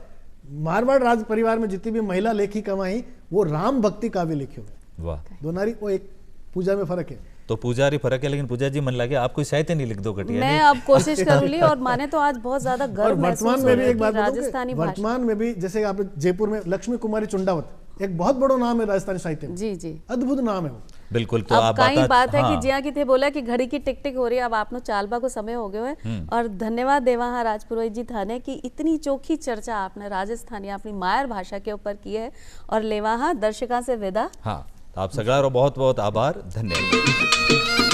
मारवाड़ राज परिवार में जितनी भी महिला लेखिका वहीं वो राम भक्ति काव्य लिखे हुए। वाह। दोनारी वो एक पूजा में फर्क है, तो पूजारी फर्क है, लेकिन पूजा जी मन लगे आप कोई साहित्य नहीं लिख दो घटिया। मैं अब कोशिश करूंगी, और माने तो आज बहुत ज्यादा गर्व महसूस हो रहा है। वर्तमान में भी एक बात राजस्थानी वर्तमान में भी जैसे आप जयपुर में लक्ष्मी कुमारी चुंडावत एक बहुत बड़ा नाम है राजस्थानी साहित्य में। जी जी, अद्भुत नाम है वो। बिल्कुल। तो अब कई बात है कि जिया की थे बोला कि घड़ी की टिक टिक हो रही है, अब आपनो चालबा को समय हो गयो है, और धन्यवाद देवा हाँ राजपुरोहित जी थाने की इतनी चोखी चर्चा आपने राजस्थानी अपनी मायर भाषा के ऊपर की है, और लेवा हाँ दर्शका से विदा। हाँ, आप सगड़ा बहुत बहुत आभार, धन्यवाद।